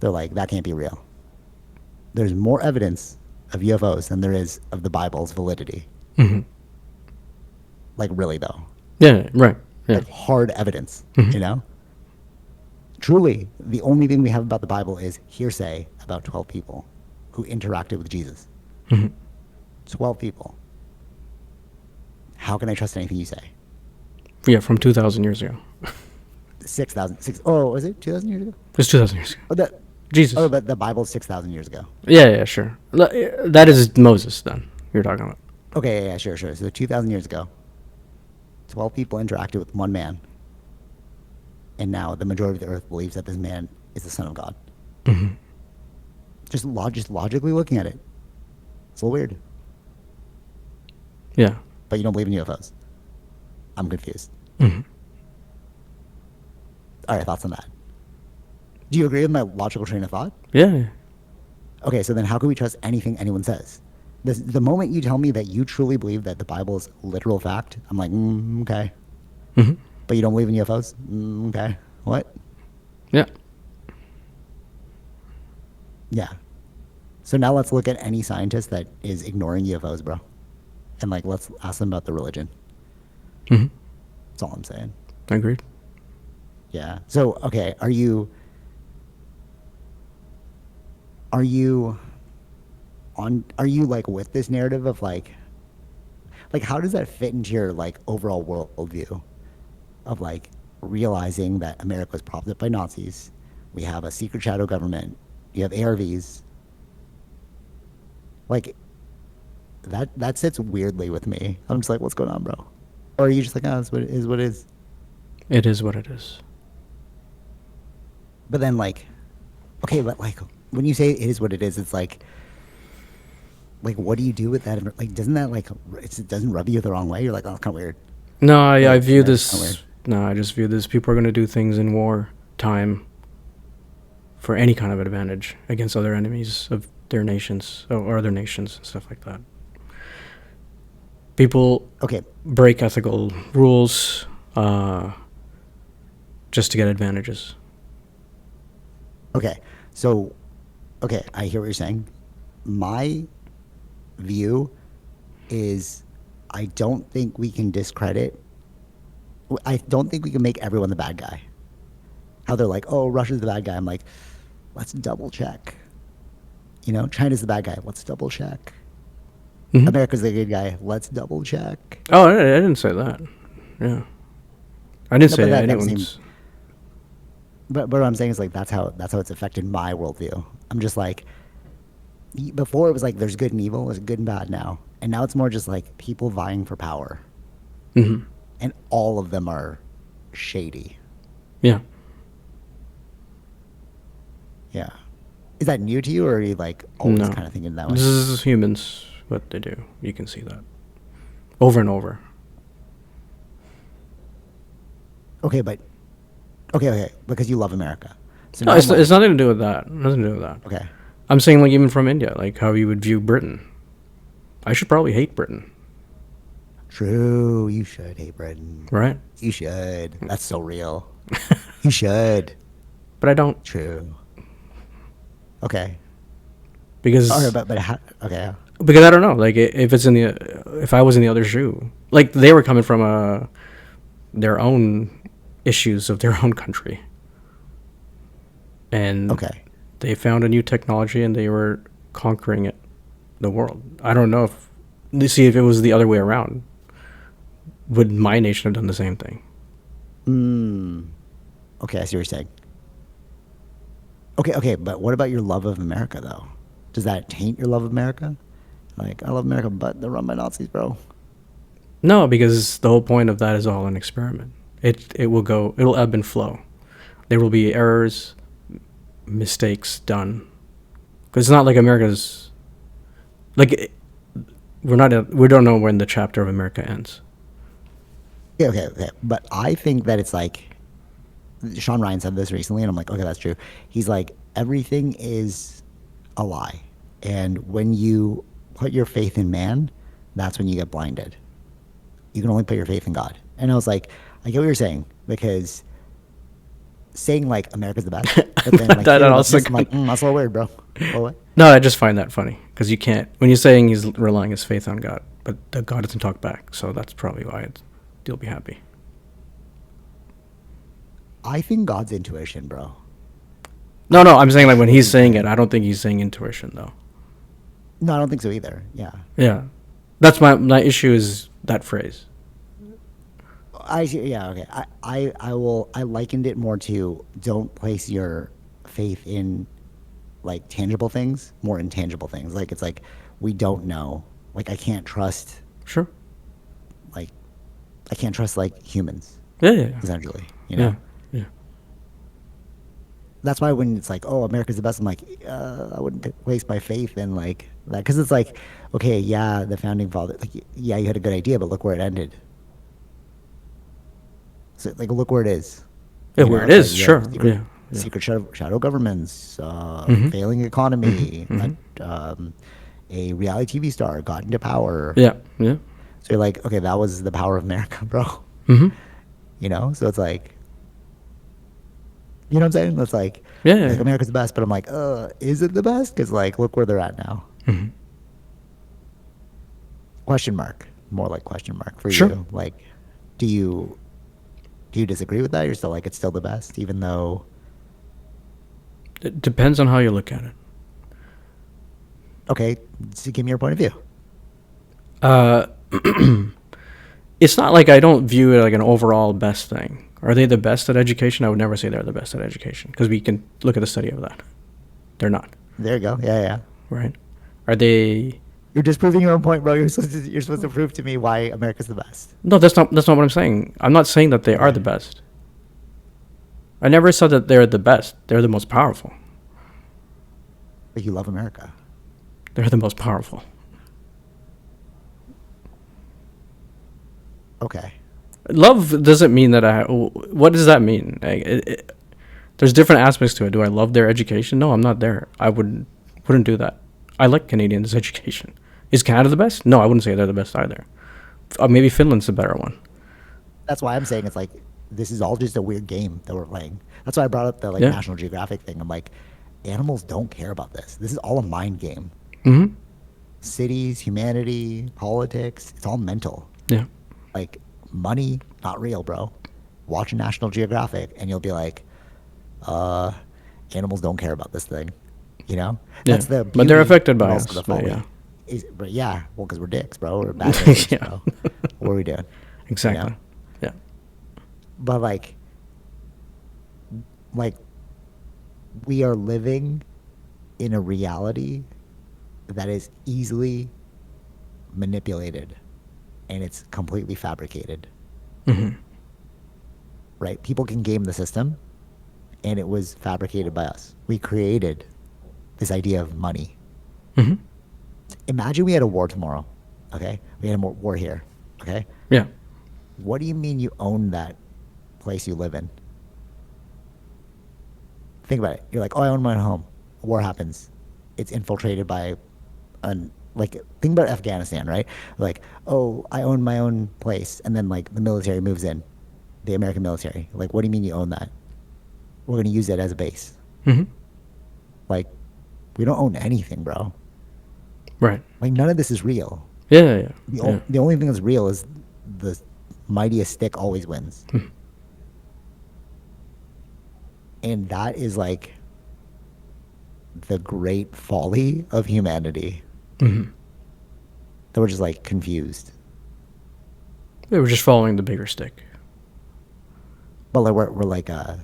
they're like, that can't be real. There's more evidence of UFOs than there is of the Bible's validity. Like, really, though. Yeah. Right. Yeah. like hard evidence, Mhm. you know? Truly, the only thing we have about the Bible is hearsay about 12 people who interacted with Jesus. Mhm. 12 people. How can I trust anything you say? Yeah, from 2,000 years ago. 6,000, oh, was it 2,000 years ago? It's 2,000 years ago. Oh, Jesus. but the Bible's 6,000 years ago. Yeah, yeah, sure. That is Moses. Then you're talking about. Okay, yeah, sure, sure. So 2,000 years ago, 12 people interacted with one man, and now the majority of the earth believes that this man is the Son of God. Hmm. Just logically looking at it, it's a little weird. Yeah. But you don't believe in UFOs. I'm confused. Hmm. All right, thoughts on that? Do you agree with my logical train of thought? Yeah. Okay, so then how can we trust anything anyone says? The moment you tell me that you truly believe that the Bible is literal fact, I'm like, okay. Hmm. But you don't believe in UFOs? Okay. What? Yeah. Yeah. So now let's look at any scientist that is ignoring UFOs, bro. And like, let's ask them about the religion. Hmm. That's all I'm saying. Agreed. Yeah. So, okay, are you are you like with this narrative of like how does that fit into your like overall worldview of like realizing that America was propped up by Nazis, we have a secret shadow government, you have ARVs, like that sits weirdly with me. I'm just like, what's going on, bro? Or are you just like, oh, it's what it is, what it is? It is what it is. But then like, okay, but like when you say it is what it is, it's like what do you do with that? Like, doesn't that like it doesn't rub you the wrong way? You're like, oh, it's kind of weird. No, I view America's kind of weird. this. No, I just view this. People are going to do things in war time for any kind of advantage against other enemies of their nations or other nations and stuff like that. People Okay, break ethical rules just to get advantages. okay, so okay, I hear what you're saying. My view is I don't think we can discredit. I don't think we can make everyone the bad guy. How they're like, oh, Russia's the bad guy. I'm like, let's double check. You know, China's the bad guy. Let's double check. Hmm. America's the good guy. Let's double check. Oh, I didn't say that. Yeah, I didn't No, say but that anyone's. seems. But what I'm saying is like that's how it's affected my worldview. I'm just like, before it was like there's good and evil, there's good and bad now, and now it's more just like people vying for power, Hmm. and all of them are shady. Yeah. Yeah. Is that new to you, or are you like always No. kind of thinking that way? This is humans, what they do. You can see that over and over. Okay, but okay, because you love America. So No, now I'm it's like, nothing to do with that. Nothing to do with that. okay, I'm saying like even from India, like how you would view Britain. I should probably hate Britain, true. You should hate Britain. right? You should. That's so real. You should. But I don't True. Okay. because All right, okay. because I don't know. Like if it's in the if I was in the other shoe, like they were coming from their own issues of their own country, and Okay. they found a new technology and they were conquering it, the world. I don't know if see if it was the other way around. Would my nation have done the same thing? Okay, I see what you're saying. Okay, but what about your love of America, though? Does that taint your love of America? Like, I love America, but they're run by Nazis, bro. No, because the whole point of that is all an experiment. It'll ebb and flow. There will be errors, mistakes done. Because it's not like America's like we don't know when the chapter of America ends. Okay. But I think that it's like, Sean Ryan said this recently, and I'm like, okay, that's true. He's like, everything is a lie. And when you put your faith in man, that's when you get blinded. You can only put your faith in God. And I was like, I get what you're saying, because saying like America's the best, but then like That hearing about also this, I'm like, that's a little weird, bro. What? No, I just find that funny because you can't when you're saying he's relying his faith on God, but that God doesn't talk back, so that's probably why you'll be happy. I think God's intuition, bro. No, no, I'm I saying like when he's truly saying it, do. I don't think he's saying intuition though. No, I don't think so either. Yeah. Yeah, that's my issue is that phrase. Yeah, okay. I likened it more to don't place your faith in like tangible things, more intangible things. Like it's like we don't know. Like Sure. like I can't trust like humans, Yeah, yeah, yeah, essentially, you yeah, know? yeah. That's why when it's like, oh, America's the best, I'm like, I wouldn't place my faith in like that. Cause it's like, okay, yeah, the founding father, like, yeah, you had a good idea, but look where it ended. So like, look where it is. Yeah, You where know, it it's like is, you have sure. Yeah, yeah. shadow governments, Mm-hmm. failing Mm-hmm. economy, Mm-hmm. a reality TV star got into power. Yeah, yeah. So you're like, okay, that was the power of America, bro. Mm-hmm. You know, so it's like, you know what I'm saying? It's Yeah, yeah, like yeah. America's the best, but I'm like, is it the best? Because like, look where they're at now. Mm-hmm. Question mark, more like question mark for Sure. you. Like, do you do you disagree with that? You're still like it's still the best, even though It depends on how you look at it. okay, so give me your point of view. Uh, it's not like I don't view it like an overall best thing. Are they the best at education? I would never say they're the best at education because we can look at the study of that. They're not, There you go. Yeah, yeah. right? Are they? You're disproving your own point, bro. You're supposed to prove to me why America's the best. No, that's not what I'm saying. I'm not saying that they are Okay. the best. I never said that they're the best. They're the most powerful. But you love America. They're the most powerful. Okay. Love doesn't mean that I. What does that mean? There's different aspects to it. Do I love their education? No, I'm not there. I wouldn't do that. I like Canadians' education. Is Canada the best? No, I wouldn't say they're the best either. Maybe Finland's the better one. That's why I'm saying it's like this is all just a weird game that we're playing. That's why I brought up the like Yeah. National Geographic thing. I'm like, animals don't care about this. This is all a mind game. Mm-hmm. Cities, humanity, politics, it's all mental. Yeah. Like money, not real, bro. Watch National Geographic and you'll be like, uh, animals don't care about this thing. You know? Yeah. That's the But they're beauty, affected but by also us. the But yeah. folly. But yeah, well, because we're dicks, bro. We're bad neighbors, Yeah. bro. What are we doing? You Exactly. know? Yeah. But like we are living in a reality that is easily manipulated and it's completely fabricated, Mm-hmm. right? People can game the system and it was fabricated by us. We created this idea of money. Mm-hmm. Imagine we had a war tomorrow, okay? We had a war here, okay? Yeah. What do you mean you own that place you live in? Think about it. You're like, oh, I own my own home. War happens. It's infiltrated by, like, think about Afghanistan, right? Like, oh, I own my own place, and then like the military moves in, the American military. Like, what do you mean you own that? We're gonna use it as a base. Mm-hmm. Like, we don't own anything, bro. Right. Like, none of this is real. Yeah. Yeah. Yeah. Yeah. The only thing that's real is the mightiest stick always wins. Mhm. And that is like the great folly of humanity. Mhm. That we're just like confused. They were just following the bigger stick. But like we're like a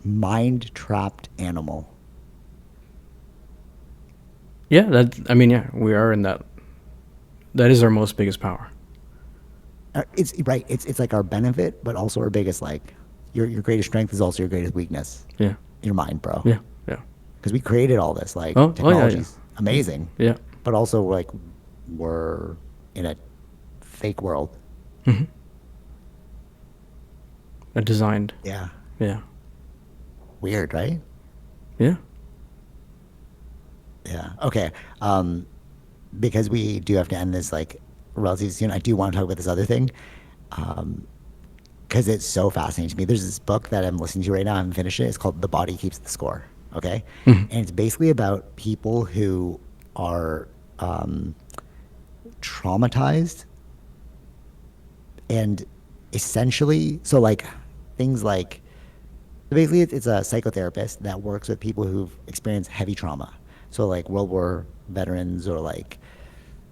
mind trapped animal. Yeah. I mean, yeah, we are in that. That is our most biggest power. It's right. It's like our benefit, but also our biggest like your greatest strength is also your greatest weakness. Yeah. Your mind, bro. Yeah. Yeah. Because we created all this. Like Oh, yeah, technology's yeah. amazing, Yeah. but also like we're in a fake world. Mm-hmm. Designed. Yeah. Yeah. Weird, right? Yeah. Yeah. Okay. Because we do have to end this like relatively soon, I do want to talk about this other thing. Because it's so fascinating to me. There's this book that I'm listening to right now. I haven't finished it. It's called The Body Keeps the Score. Okay. Mhm. And it's basically about people who are traumatized and essentially, so like things like So basically, it's a psychotherapist that works with people who've experienced heavy trauma. So like World War veterans or like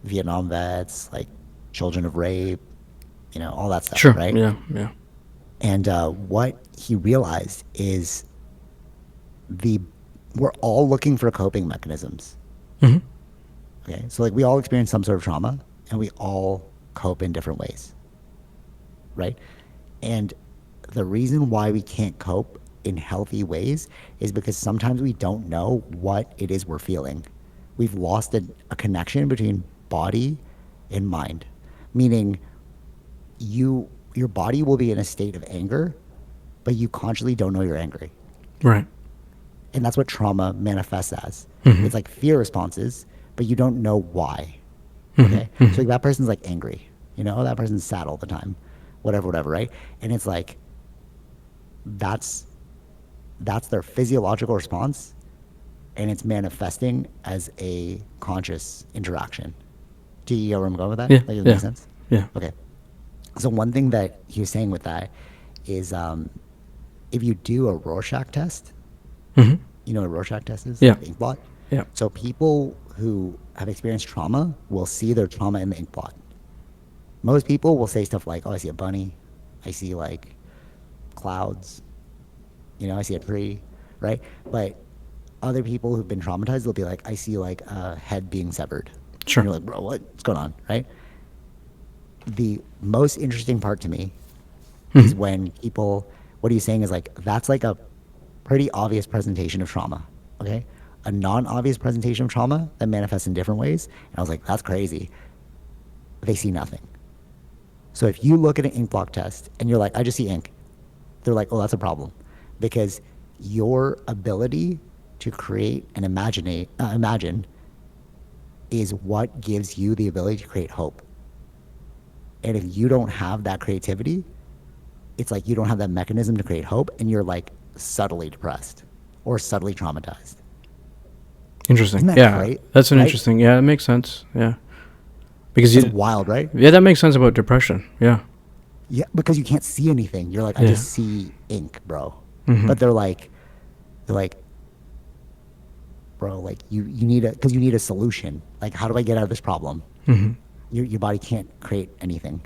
Vietnam vets, like children of rape, all that stuff, Sure. right? Yeah. Yeah. And what he realized is the we're all looking for coping mechanisms. Hmm. Okay, so like we all experience some sort of trauma, and we all cope in different ways, right? And the reason why we can't cope in healthy ways is because sometimes we don't know what it is we're feeling. We've lost a connection between body and mind, meaning your body will be in a state of anger, but you consciously don't know you're angry. Right. And that's what trauma manifests as. Hmm. It's like fear responses, but you don't know why. Hmm. Okay? So like that person's like angry. That person's sad all the time. Whatever, right? And it's like that's their physiological response, and it's manifesting as a conscious interaction. Do you get where I'm going with that? Yeah. Like, it Yeah. makes sense? Yeah. Okay. So one thing that he was saying with that is if you do a Rorschach test, Hmm. you know what a Rorschach test is? Yeah. Like the ink blot. Yeah. So people who have experienced trauma will see their trauma in the ink blot. Most people will say stuff like, "Oh, I see a bunny. I see like clouds. I see a tree," right? But other people who've been traumatized will be like, "I see like a head being severed." And Sure. you're like, "Bro, what's going on?" Right? The most interesting part to me is Hmm. when people, what he's saying is like, that's like a pretty obvious presentation of trauma. Okay. A non obvious presentation of trauma that manifests in different ways. And I was like, that's crazy. They see nothing. So if you look at an ink block test and you're like, I just see ink, they're like, oh, that's a problem. Because your ability to create and imagine is what gives you the ability to create hope. And if you don't have that creativity, it's like you don't have that mechanism to create hope, and you're like subtly depressed or subtly traumatized. Interesting. Isn't that Yeah. great? That's an Right? interesting. Yeah, it makes sense. Yeah. Because That's you. wild, right? Yeah, that makes sense about depression. Yeah. Yeah, because you can't see anything. You're like, I Yeah. just see ink, bro. Hmm. But they're like, bro, like you need because you need a solution. Like, how do I get out of this problem? Hmm. Your body can't create anything.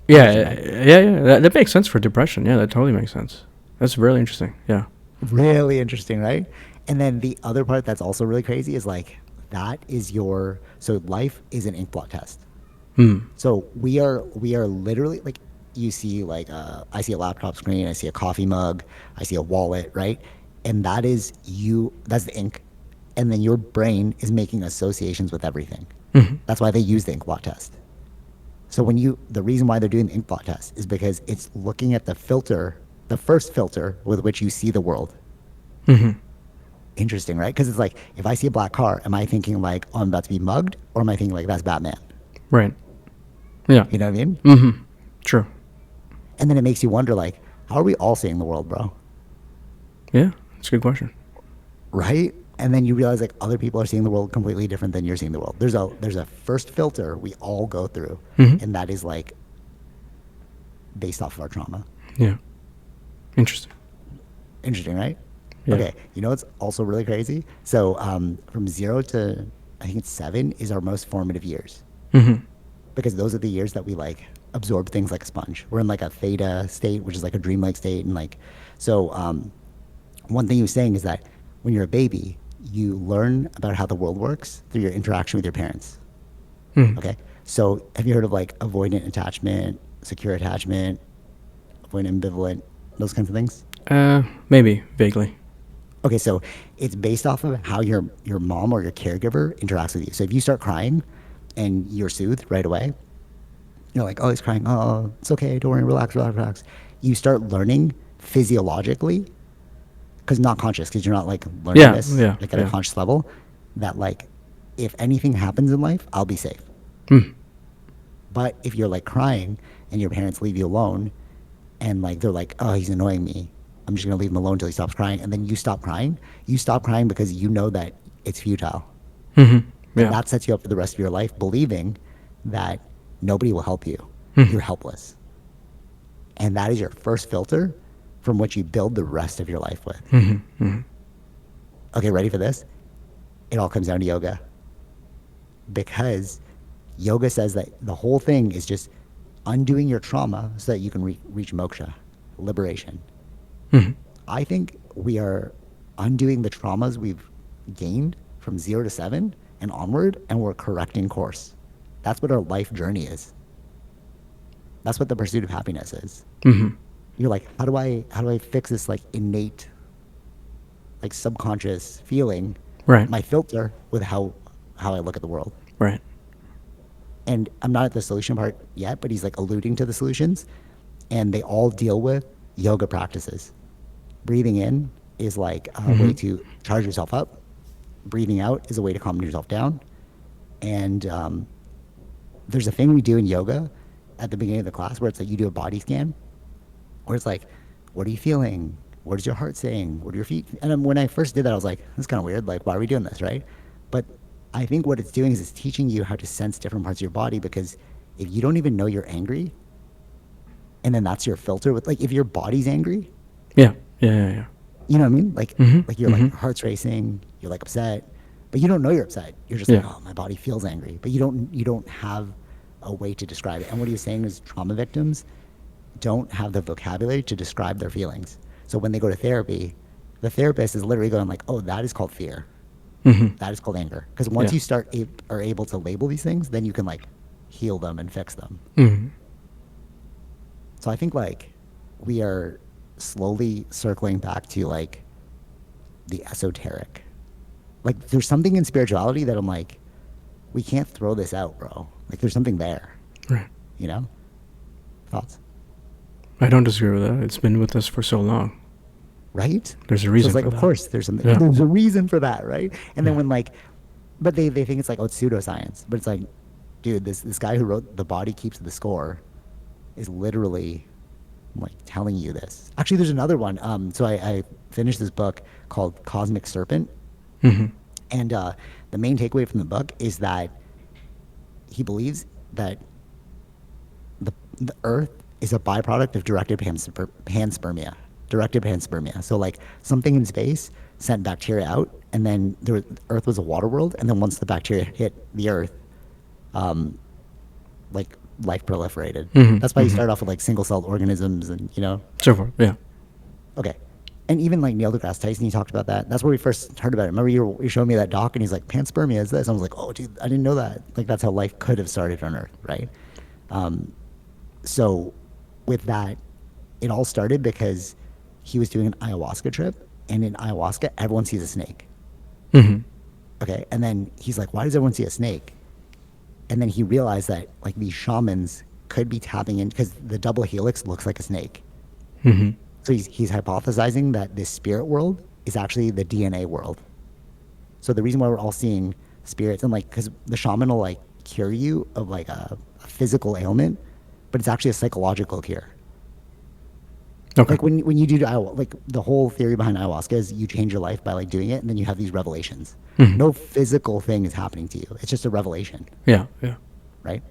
Yeah. Interesting, right? Yeah. That makes sense for depression. Yeah, that totally makes sense. That's really interesting. Yeah. Really interesting, right? And then the other part that's also really crazy is like that is so life is an ink blot test. Hmm. So we are literally like you see like I see a laptop screen, I see a coffee mug, I see a wallet, right? And that is that's the ink. And then your brain is making associations with everything. Hmm. That's why they use the ink blot test. So the reason why they're doing the ink blot test is because it's looking at the first filter with which you see the world. Hmm. Interesting, right? Because it's like if I see a black car, am I thinking like, oh, I'm about to be mugged, or am I thinking like that's Batman? Right. Yeah. You know what I mean? Hmm. True. And then it makes you wonder like, how are we all seeing the world, bro? Yeah. That's a good question. Right? And then you realize like other people are seeing the world completely different than you're seeing the world. There's a first filter we all go through, Hmm. and that is like based off of our trauma. Yeah. Interesting. Interesting, right? Yeah. Okay, it's also really crazy. So from 0 to I think it's 7 is our most formative years, Hmm. because those are the years that we like absorb things like a sponge. We're in like a theta state, which is like a dreamlike state, and like so. One thing he was saying is that when you're a baby, you learn about how the world works through your interaction with your parents. Hmm. Okay, so have you heard of like avoidant attachment, secure attachment, avoidant ambivalent, those kinds of things? Maybe vaguely. Okay, so it's based off of how your mom or your caregiver interacts with you. So if you start crying and you're soothed right away, you're like, oh, he's crying. Oh, it's okay. Don't worry. Relax, relax, relax. You start learning physiologically, because not conscious, because you're not like learning Yeah. this Yeah. like at a Yeah. conscious level, that like if anything happens in life, I'll be safe. Hmm. But if you're like crying and your parents leave you alone, and like they're like, oh, he's annoying me, I'm just gonna leave him alone until he stops crying, and then you stop crying. You stop crying because you know that it's futile, Hmm. and Yeah. that sets you up for the rest of your life believing that nobody will help you. Hmm. You're helpless, and that is your first filter from which you build the rest of your life with. Mm-hmm. Okay, ready for this? It all comes down to yoga. Because yoga says that the whole thing is just undoing your trauma so that you can reach moksha, liberation. Mm-hmm. I think we are undoing the traumas we've gained from 0 to 7 and onward, and we're correcting course. That's what our life journey is. That's what the pursuit of happiness is. Mm-hmm. You're like, how do I fix this like innate, like subconscious feeling, Right. my filter with how I look at the world. Right. And I'm not at the solution part yet, but he's like alluding to the solutions, and they all deal with yoga practices. Breathing in is like a way to charge yourself up. Breathing out is a way to calm yourself down. And there's a thing we do in yoga at the beginning of the class where it's like you do a body scan, where it's like, what are you feeling? What is your heart saying? What are your feet? And when I first did that, I was like, that's kind of weird. Like, why are we doing this, right? But I think what it's doing is it's teaching you how to sense different parts of your body, because if you don't even know you're angry, and then that's your filter with, like, if your body's angry, Yeah. Yeah. Yeah. Yeah. you know what I mean? Like, Mm-hmm. like you're like, your heart's racing, you're like upset, but you don't know you're upset. You're just like, Yeah. oh, my body feels angry, but you don't have a way to describe it. And what he was saying is trauma victims don't have the vocabulary to describe their feelings. So when they go to therapy, the therapist is literally going like, oh, that is called fear. Mm-hmm. That is called anger. Because once Yeah. you are able to label these things, then you can like heal them and fix them. Mm-hmm. So I think like we are slowly circling back to like the esoteric. Like there's something in spirituality that I'm like, we can't throw this out, bro. Like there's something there, Right. you know? Thoughts? I don't disagree with that. It's been with us for so long. Right? There's a So reason it's like, for of that. course, there's something. Yeah. There's a reason for that, right? And then Yeah. when like, but they think it's like, oh, it's pseudoscience. But it's like, dude, this guy who wrote "The Body Keeps the Score" is literally like telling you this. Actually, there's another one. So I finished this book called Cosmic Serpent, Mm-hmm. and the main takeaway from the book is that he believes that the Earth is a byproduct of directed panspermia. Directed panspermia. So like something in space sent bacteria out, and then Earth was a water world, and then once the bacteria hit the Earth, like life proliferated. Mhm, That's why you mhm. start off with like single-celled organisms, and So forth. Yeah. okay. And even like Neil deGrasse Tyson, he talked about that. That's where we first heard about it. Remember you showed me that doc, and he's like, panspermia is this. I was like, oh, dude, I didn't know that. Like that's how life could have started on Earth, right? So with that, it all started because he was doing an ayahuasca trip, and in ayahuasca, everyone sees a snake. Mm-hmm. Okay, and then he's like, why does everyone see a snake? And then he realized that like these shamans could be tapping in because the double helix looks like a snake. Mm-hmm. So he's hypothesizing that this spirit world is actually the DNA world. So the reason why we're all seeing spirits, and like, because the shaman will like cure you of like a physical ailment, but it's actually a psychological cure. Okay. Like when you do like the whole theory behind ayahuasca is you change your life by like doing it, and then you have these revelations. Mhm. No physical thing is happening to you. It's just a revelation, Yeah. Yeah. right?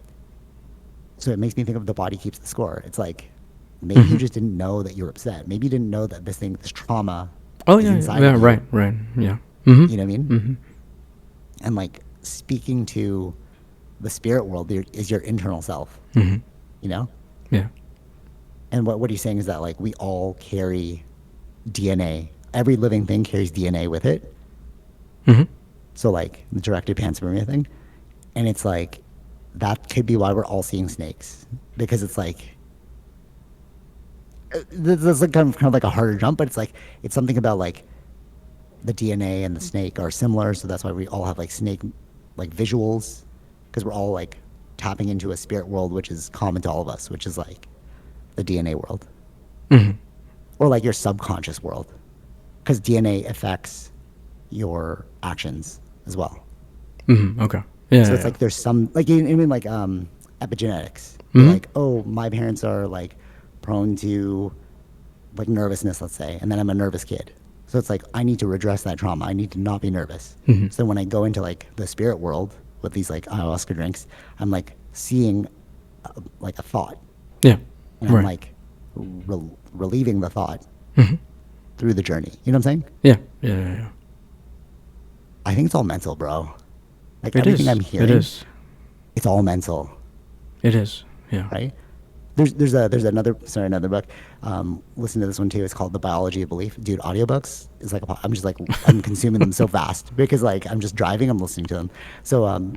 So it makes me think of the body keeps the score. It's like maybe you just didn't know that you were upset. Maybe you didn't know that this trauma Oh is yeah. inside Yeah. of you. Right. Right. Yeah. Mm-hmm. You know what I mean? Mm-hmm. And like speaking to the spirit world is your internal self, Mm-hmm. you know? Yeah. And what he's saying is that like we all carry DNA. Every living thing carries DNA with it. Mm-hmm. So like the directed panspermia thing. And it's like that could be why we're all seeing snakes. Because it's like this is like kind of like a harder jump, but it's something about like the DNA and the snake are similar, so that's why we all have like snake like visuals, because we're all like tapping into a spirit world which is common to all of us, which is like the DNA world, Mm-hmm. or like your subconscious world, because DNA affects your actions as well. Mm-hmm. Okay. Yeah. So it's yeah. like there's some like even like epigenetics. You're Mhm. like, oh, my parents are like prone to like nervousness, let's say, and then I'm a nervous kid. So it's like I need to redress that trauma. I need to not be nervous. Mhm. So when I go into like the spirit world with these like ayahuasca drinks, I'm like seeing like a thought, Yeah. and I'm Right. like relieving the thought, through the journey. You know what I'm saying? Yeah, yeah, yeah, yeah. I think it's all mental, bro. Like It everything I'm is. It hearing, is. it's all mental, It is. Yeah. right? There's another book. Listen to this one too. It's called The Biology of Belief. Dude, audiobooks is like I'm just like I'm consuming them so fast because like I'm just driving, I'm listening to them. So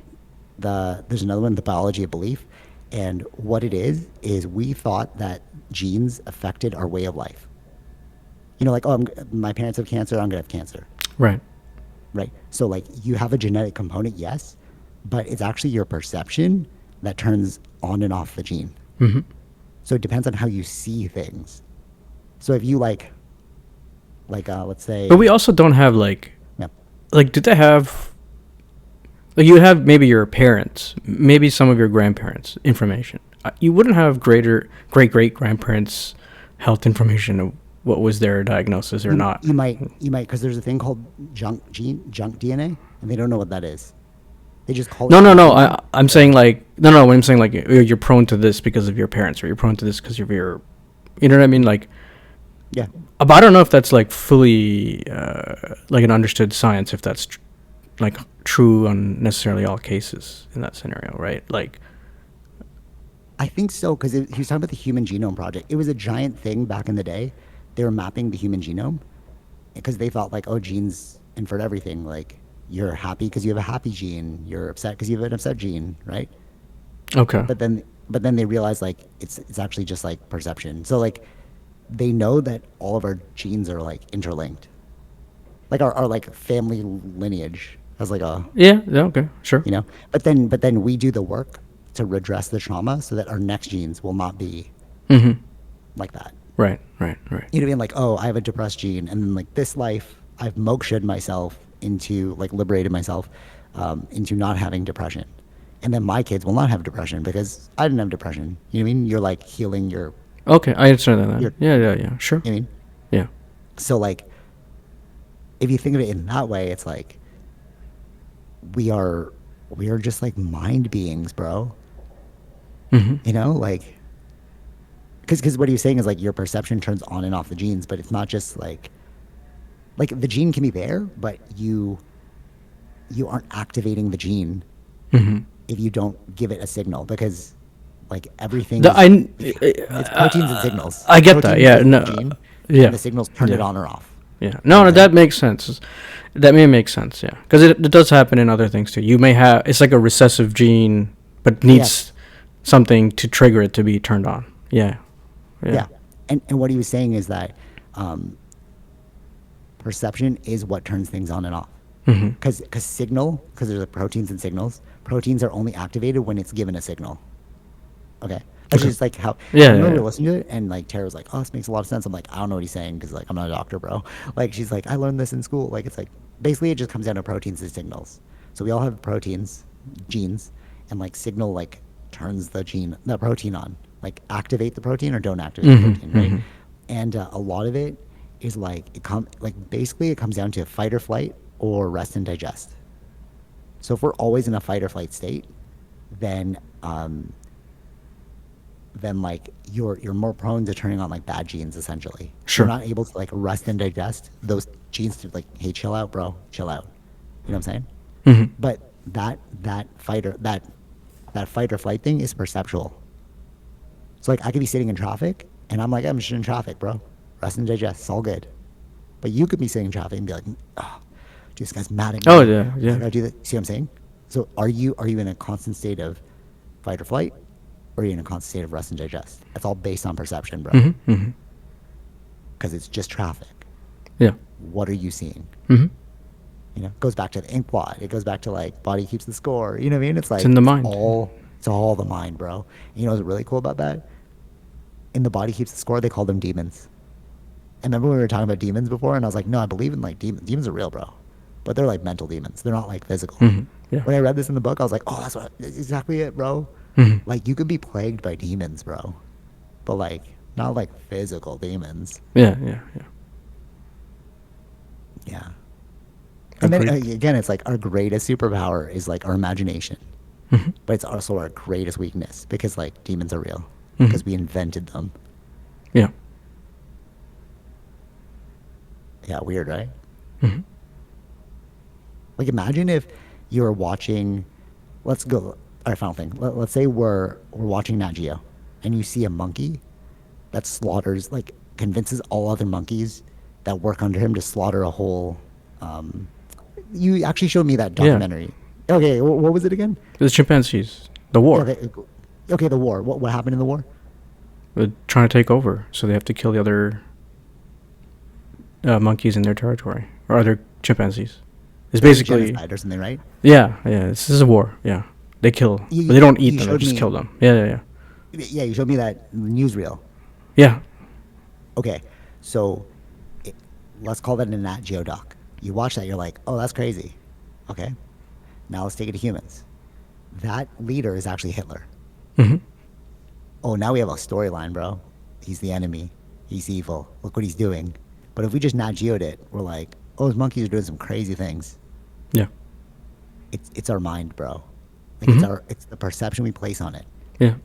there's another one, The Biology of Belief, and what it is we thought that genes affected our way of life. You know, like my parents have cancer, I'm gonna have cancer, Right. right? So like you have a genetic component, yes, but it's actually your perception that turns on and off the gene. So it depends on how you see things. So if you let's But say, we also don't have yeah, like did they have like you have maybe your parents, maybe some of your grandparents information. You wouldn't have great grandparents health information of what was their diagnosis or not. you might because there's a thing called junk DNA, and they don't know what that is. They just call it No, no, junk no. DNA. I'm saying like no. When I'm saying like you're prone to this because of your parents, or you're prone to this because of your, you know what I mean? Like, Yeah, but I don't know if that's like fully like an understood science. If that's like true on necessarily all cases in that scenario, right? Like, I think so because he was talking about the Human Genome Project. It was a giant thing back in the day. They were mapping the human genome because they thought like, oh, genes inferred everything. Like you're happy because you have a happy gene. You're upset because you have an upset gene, right? okay, But then they realized like it's actually just like perception. So like they know that all of our genes are like interlinked. Like our like family lineage has like a, yeah, yeah, okay, sure, you know. But then we do the work to redress the trauma so that our next genes will not be like that. right, right, right, You know what I mean? Like, oh, I have a depressed gene, and then like this life, I've moksha'd myself into like liberated myself into not having depression, and then my kids will not have depression because I didn't have depression. You know what I mean? You're like healing okay. I understand that. your, Then. Yeah, yeah, yeah, sure, you know what I mean? yeah, So like, if you think of it in that way, it's like we are we are just like mind beings, bro. You know, like because what he was saying is like your perception turns on and off the genes, but it's not just like the gene can be there, but you aren't activating the gene if you don't give it a signal because like everything the, is it's proteins and signals. I get that. Protein Yeah, goes to the no, gene, and yeah, the signals turn it yeah. on or off. Yeah. You know No, what no, I'm that saying? makes sense. That may make sense. Yeah, because it does happen in other things too. You may have it's like a recessive gene, but Yes, needs something to trigger it to be turned on. Yeah. Yeah. yeah. And what he was saying is that um, perception is what turns things on and off. Because signal, because there's like proteins and signals. Proteins are only activated when it's given a signal. Okay. That's Okay. just like how Yeah. I Yeah. remember Yeah. listening to it, and like Tara was like, "Oh, this makes a lot of sense." I'm like, "I don't know what he's saying because like I'm not a doctor, bro." Like she's like, "I learned this in school." Like it's like basically it just comes down to proteins and signals. So we all have proteins, genes, and like signal like turns the protein on, like activate the protein or don't activate the protein, right? And a lot of it is like basically it comes down to fight or flight or rest and digest. So if we're always in a fight or flight state, then like you're more prone to turning on like bad genes essentially. You're Sure. not able to like rest and digest those genes to like, hey, chill out, bro, chill out. You know what I'm saying? But that fight or flight thing is perceptual. So like I could be sitting in traffic and I'm like, I'm just in traffic, bro. Rest and digest, it's all good. But you could be sitting in traffic and be like, oh, dude, this guy's mad at Oh me. yeah. I Yeah. gotta do that. See what I'm saying? So are you in a constant state of fight or flight, or are you in a constant state of rest and digest? That's all based on perception, bro. Because it's just traffic. Yeah. What are you seeing? You know, it goes back to the ink blot. It goes back to like body keeps the score. You know what I mean? It's It's like in the mind. it's all the mind, bro. And you know what's really cool about that? In the body keeps the score, they call them demons. And remember when we were talking about demons before, and I was like, no, I believe in like demons. Demons are real, bro. But they're like mental demons. They're not like physical. Yeah. When I read this in the book, I was like, oh, that's exactly it, bro. Like you could be plagued by demons, bro. But like not like physical demons. Yeah. Yeah. Yeah. Yeah. And then Agreed. again, it's like our greatest superpower is like our imagination. But it's also our greatest weakness because like demons are real because we invented them. Yeah. Yeah, weird, right? Mhm. Like, imagine if you're watching. Let's go. All right, final thing. Let's say we're watching Nat Geo, and you see a monkey that slaughters, like, convinces all other monkeys that work under him to slaughter a whole. Um, you actually showed me that Yeah, documentary. Okay, what was it again? the chimpanzees, the Yeah, war. okay, okay, the war. What happened in the war? They're trying to take over, so they have to kill the other monkeys in their territory or other chimpanzees. It's It was basically genocide or something, right? yeah, yeah. This is a war. Yeah, they kill, but You they don't eat you them. They showed just me. kill them. Yeah, yeah, yeah, Yeah, you showed me that newsreel. yeah. Okay, so it, let's call that a Nat Geo doc. You watch that, you're like, oh, that's crazy. Okay, now let's take it to humans. That leader is actually Hitler. Hmm. Oh, now we have a storyline, bro. He's the enemy. He's evil. Look what he's doing. But if we just Nat Geo'd it, we're like, oh, those monkeys are doing some crazy things. Yeah. It's our mind, bro. Like, Hmm. it's the perception we place on it, Yeah.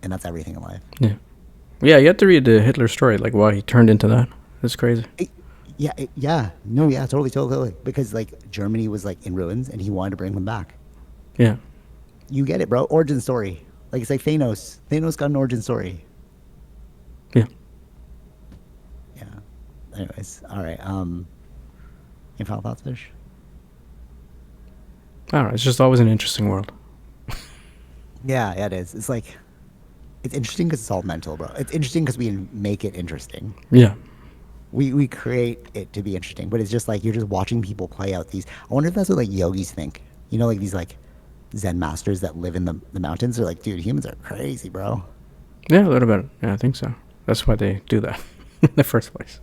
and that's everything in life. Yeah. Yeah. You have to read the Hitler story, like why he turned into that. That's crazy. It, yeah, yeah, no, yeah, totally. Because, like, Germany was, like, in ruins, and he wanted to bring them back. Yeah. You get it, bro. Origin story. Like, it's like Thanos. Thanos got an origin story. Yeah. Yeah. Anyways, all right. Any final thoughts, Fish? I don't know. It's just always an interesting world. Yeah, yeah, it is. It's like, it's interesting because it's all mental, bro. It's interesting because we make it interesting. Yeah. We create it to be interesting, but it's just like you're just watching people play out these. I wonder if that's what, like, yogis think. You know, like these, like, Zen masters that live in the mountains. They're like, dude, humans are crazy, bro. Yeah, a little bit. Yeah, I think so. That's why they do that in the first place.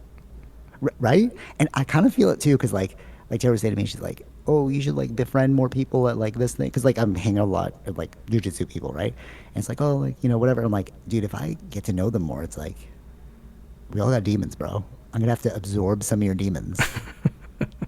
Right? And I kind of feel it too, because, like Taylor said to me, she's like, "Oh, you should, like, befriend more people at, like, this thing," because, like, I'm hanging out a lot of, like, jujitsu people, right? And it's like, oh, like, whatever. I'm like, dude, if I get to know them more, it's like we all got demons, bro. I'm gonna have to absorb some of your demons.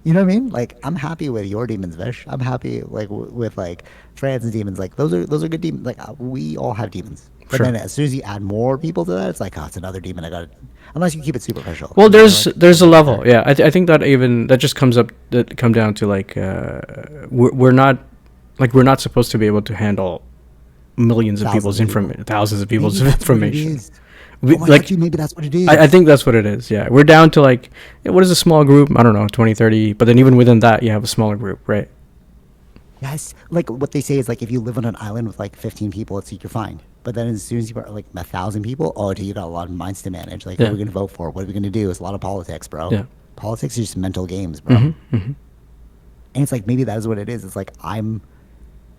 You know what I mean? Like, I'm happy with your demons, Vish. I'm happy, like, with, like, trans demons. Like, those are good demons. Like, we all have demons. But Sure. then as soon as you add more people to that, it's like, oh, it's another demon. I got to, unless you keep it superficial. Well, there's Like, there's a level. Yeah, I think that even that just comes up that come down to like we're not like we're not supposed to be able to handle millions of thousands people's of people. information, thousands of people's Maybe that's what it information. is. We, Oh my like God, dude, maybe that's what it is. I think that's what it is. Yeah, we're down to like what is a small group? I don't know, 20, 30. But then even within that, you have a smaller group, right? Yes, like what they say is, like, if you live on an island with, like, 15 people, it's like you're fine. But then as soon as you are, like, 1,000 people, oh, dude, you got a lot of minds to manage. Like, Yeah. what are we gonna vote for? What are we gonna do? It's a lot of politics, bro. Yeah. Politics is just mental games, bro. Mm-hmm. Mm-hmm. And it's like maybe that is what it is. It's like I'm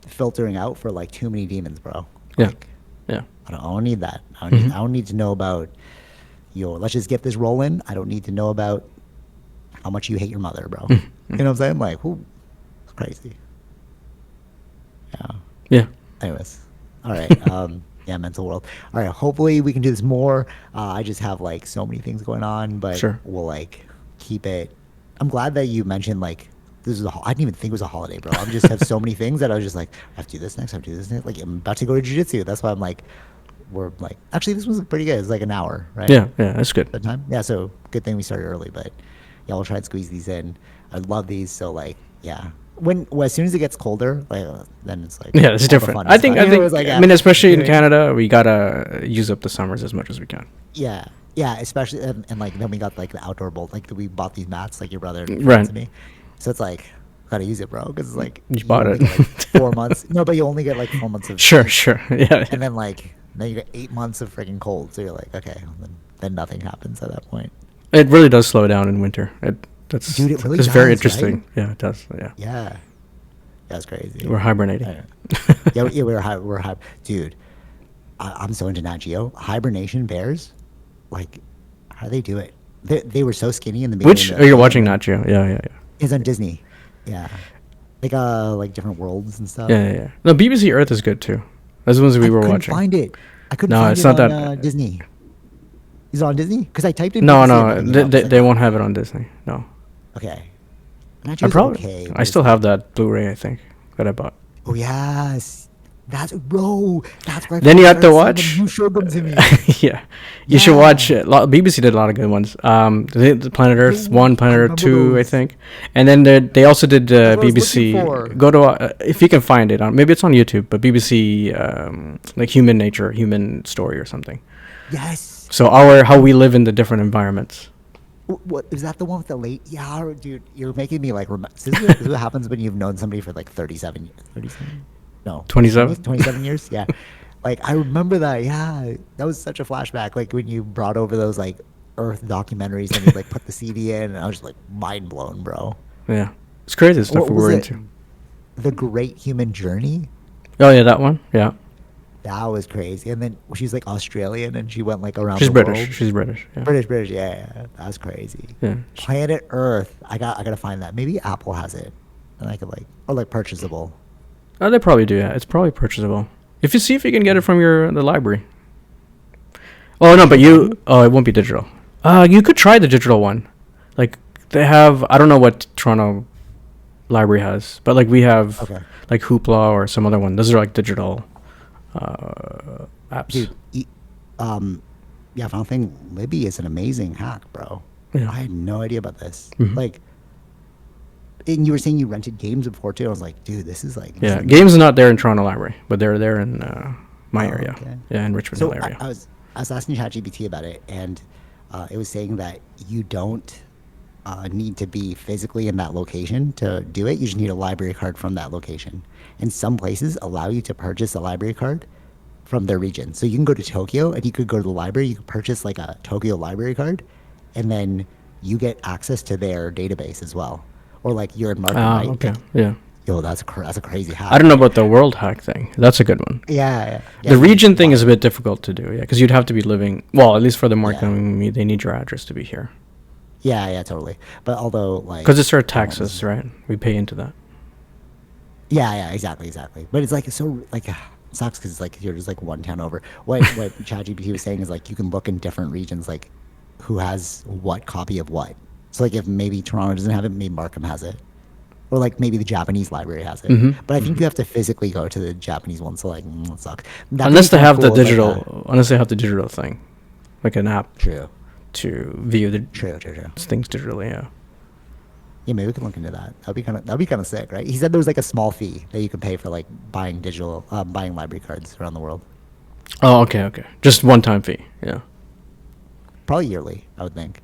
filtering out for, like, too many demons, bro. Yeah. Like, Yeah. I don't need that. Mhm. I don't need to know about, let's just get this rolling. I don't need to know about how much you hate your mother, bro. Mhm. You know what I'm saying? Like, whoo, it's crazy. Yeah. Yeah. Anyways, all right. Yeah, mental world. All right. Hopefully we can do this more. I just have, like, so many things going on, but Sure. we'll, like, keep it. I'm glad that you mentioned, like, this is I didn't even think it was a holiday, bro. I just have so many things that I was just like, I have to do this next. I have to do this next. Like, I'm about to go to jujitsu. That's why I'm like, we're like, actually, this was pretty good. It's like an hour, right? Yeah. Yeah. That's good. That time. Yeah. So good thing we started early, but yeah, we'll try and squeeze these in. I love these. So, like, yeah. Well, as soon as it gets colder, like, then it's like, Yeah, it's all the different. fun I is think. gone. I You know, think. it's like, I yeah. mean, especially You in know what I mean? Canada, we gotta use up the summers as much as we can. Yeah, yeah, especially and like then we got, like, the outdoor bowl. Like, we bought these mats, like your brother Right. to me. So it's like, gotta use it, bro, because it's like You bought only it. get, like, 4 months. No, but you only get, like, 4 months of Sure. heat, Sure. Yeah. and then, like, then you get 8 months of freaking cold. So you're like, okay, then nothing happens at that point. It really does slow down in winter. That's Dude, it really it's very does, right? interesting. Yeah, it does. Yeah. Yeah, that's crazy. We're hibernating. I yeah, we're dude. I'm so into Nat Geo. Hibernation bears, like, how do they do it? They were so skinny in the beginning. Which you're watching Nat Geo? Yeah. Yeah. Yeah. It's on Disney. Yeah, like different worlds and stuff. Yeah. Yeah. Yeah. No, BBC Earth is good too. That's the ones we I were couldn't watching. find it. I couldn't No, find it's it not on that- Disney. Is it on Disney? Because I typed in. No, BBC no, and nothing they, came up. they, It's like, they won't have it on Disney. No, Okay. Nat I Geo's probably. okay, but I it's still like- have that Blu-ray. I think that I bought. Oh yes, That's bro. That's where I Then you first have to started seeing them. watch. You showed them to me. Yeah, you should watch Yeah. it. BBC did a lot of good ones. The Planet Earth Yo, one, I Planet Earth remember two, I those. think, and then they also did That's what I was looking BBC. for. Go to if you can find it on, maybe it's on YouTube, but BBC like Human Nature, Human Story or something. Yes. So our how we live in the different environments. What is that? The one with the late? Yeah, dude, you're making me like. This is what happens when you've known somebody for like 37 years. 37? No, 27. 27 years. Yeah. Like I remember that. Yeah, that was such a flashback. Like when you brought over those like Earth documentaries and you like put the CD in, and I was just like mind blown, bro. Yeah, it's crazy the stuff What we was were it? into. The Great Human Journey. Oh yeah, that one. Yeah, That was crazy. And then she's like Australian, and she went like around she's the British. world. She's British. Yeah, British. Yeah, yeah, that was crazy. yeah. Planet Earth. I gotta find that. Maybe Apple has it, and I could like or like purchasable. Oh, they probably do. Yeah, it's probably purchasable. If you see if you can get it from the library. Oh no, but you. Oh, it won't be digital. You could try the digital one. Like they have. I don't know what Toronto library has, but like we have Okay, like Hoopla or some other one. Those are like digital apps. dude. Yeah, Final Thing Libby is an amazing hack, bro. Yeah. I had no idea about this. Mhm. Like, and you were saying you rented games before too. I was like, dude, this is like. Yeah, insane. games are not there in Toronto library, but they're there in my Oh, area. okay. Yeah, in Richmond So Hill area. I was asking ChatGPT about it, and it was saying that you don't need to be physically in that location to do it. You just need a library card from that location. And some places allow you to purchase a library card from their region. So you can go to Tokyo and you could go to the library. You could purchase like a Tokyo library card, and then you get access to their database as well. Or like you're in Markham, right? Okay. Like, Yeah. yo, that's a crazy hack. I don't know about the world hack thing. That's a good one. Yeah. The you region can thing buy is a it. bit difficult to do, yeah, because you'd have to be living. Well, at least for the Yeah. marketing, they need your address to be here. Yeah, totally. But although like Because it's our I don't know, this taxes, is- right? We pay into that. Yeah, exactly. But it's like so like it sucks because it's like you're just like one town over. What ChatGPT was saying is like you can look in different regions like who has what copy of what. So like if maybe Toronto doesn't have it, maybe Markham has it, or like maybe the Japanese library has it. Mhm, But I think you have to physically go to the Japanese one. So like it sucks. That Unless could be they kinda have the cool with, like, digital, unless they have the digital thing, like an app true, to view the true. things digitally. Yeah. Yeah, maybe we can look into that. That'd be kind of sick, right? He said there was like a small fee that you could pay for like buying library cards around the world. Oh, okay. Just one time fee. Yeah. Probably yearly, I would think.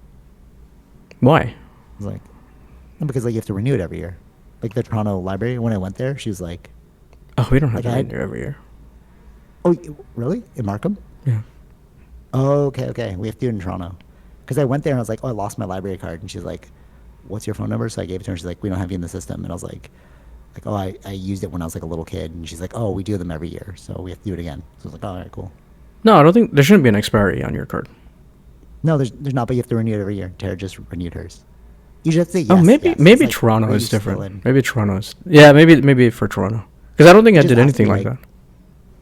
Why? It's like, no, because like you have to renew it every year. Like the Toronto library, when I went there, she was like, Oh, we don't have Like that I- in there every year. "Oh, really? In Markham? Yeah. Oh, okay. We have to do it in Toronto." Because I went there and I was like, "Oh, I lost my library card," and she's like, "What's your phone number?" So I gave it to her. She's like, "We don't have you in the system," and I was like, "Oh, I used it when I was like a little kid," and she's like, "Oh, we do them every year, so we have to do it again." So I was like, "Oh, all right, cool." No, I don't think there shouldn't be an expiry on your card. No, there's not, but you have to renew it every year. Tara just renewed hers. You should have to say yes. Oh, maybe yes. maybe It's like, Toronto are you is still different. in- Maybe Toronto is. Yeah, maybe for Toronto. Because I don't think I Just did ask anything me, like like- that.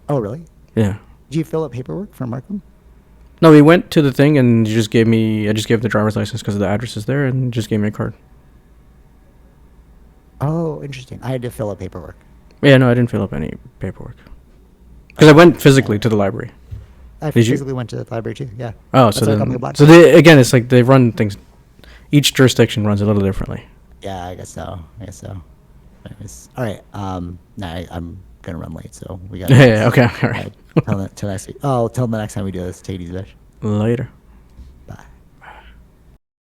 Oh, really? Yeah. Did you fill out paperwork for Markham? No, we went to the thing and you just gave me. I just gave the driver's license because the address is there, and just gave me a card. Oh, interesting. I had to fill out paperwork. Yeah, no, I didn't fill up any paperwork because I went physically to the library. I Did you? physically went to the library too. Yeah. Oh, That's so like then, on the black so card. they again, it's like they run things. Each jurisdiction runs a little differently. Yeah, I guess so. Anyways, all right. No, I'm gonna run late, so we got. Yeah, okay, all right. Till next week. Oh, till the next time we do this. Take it easy, bitch. Later.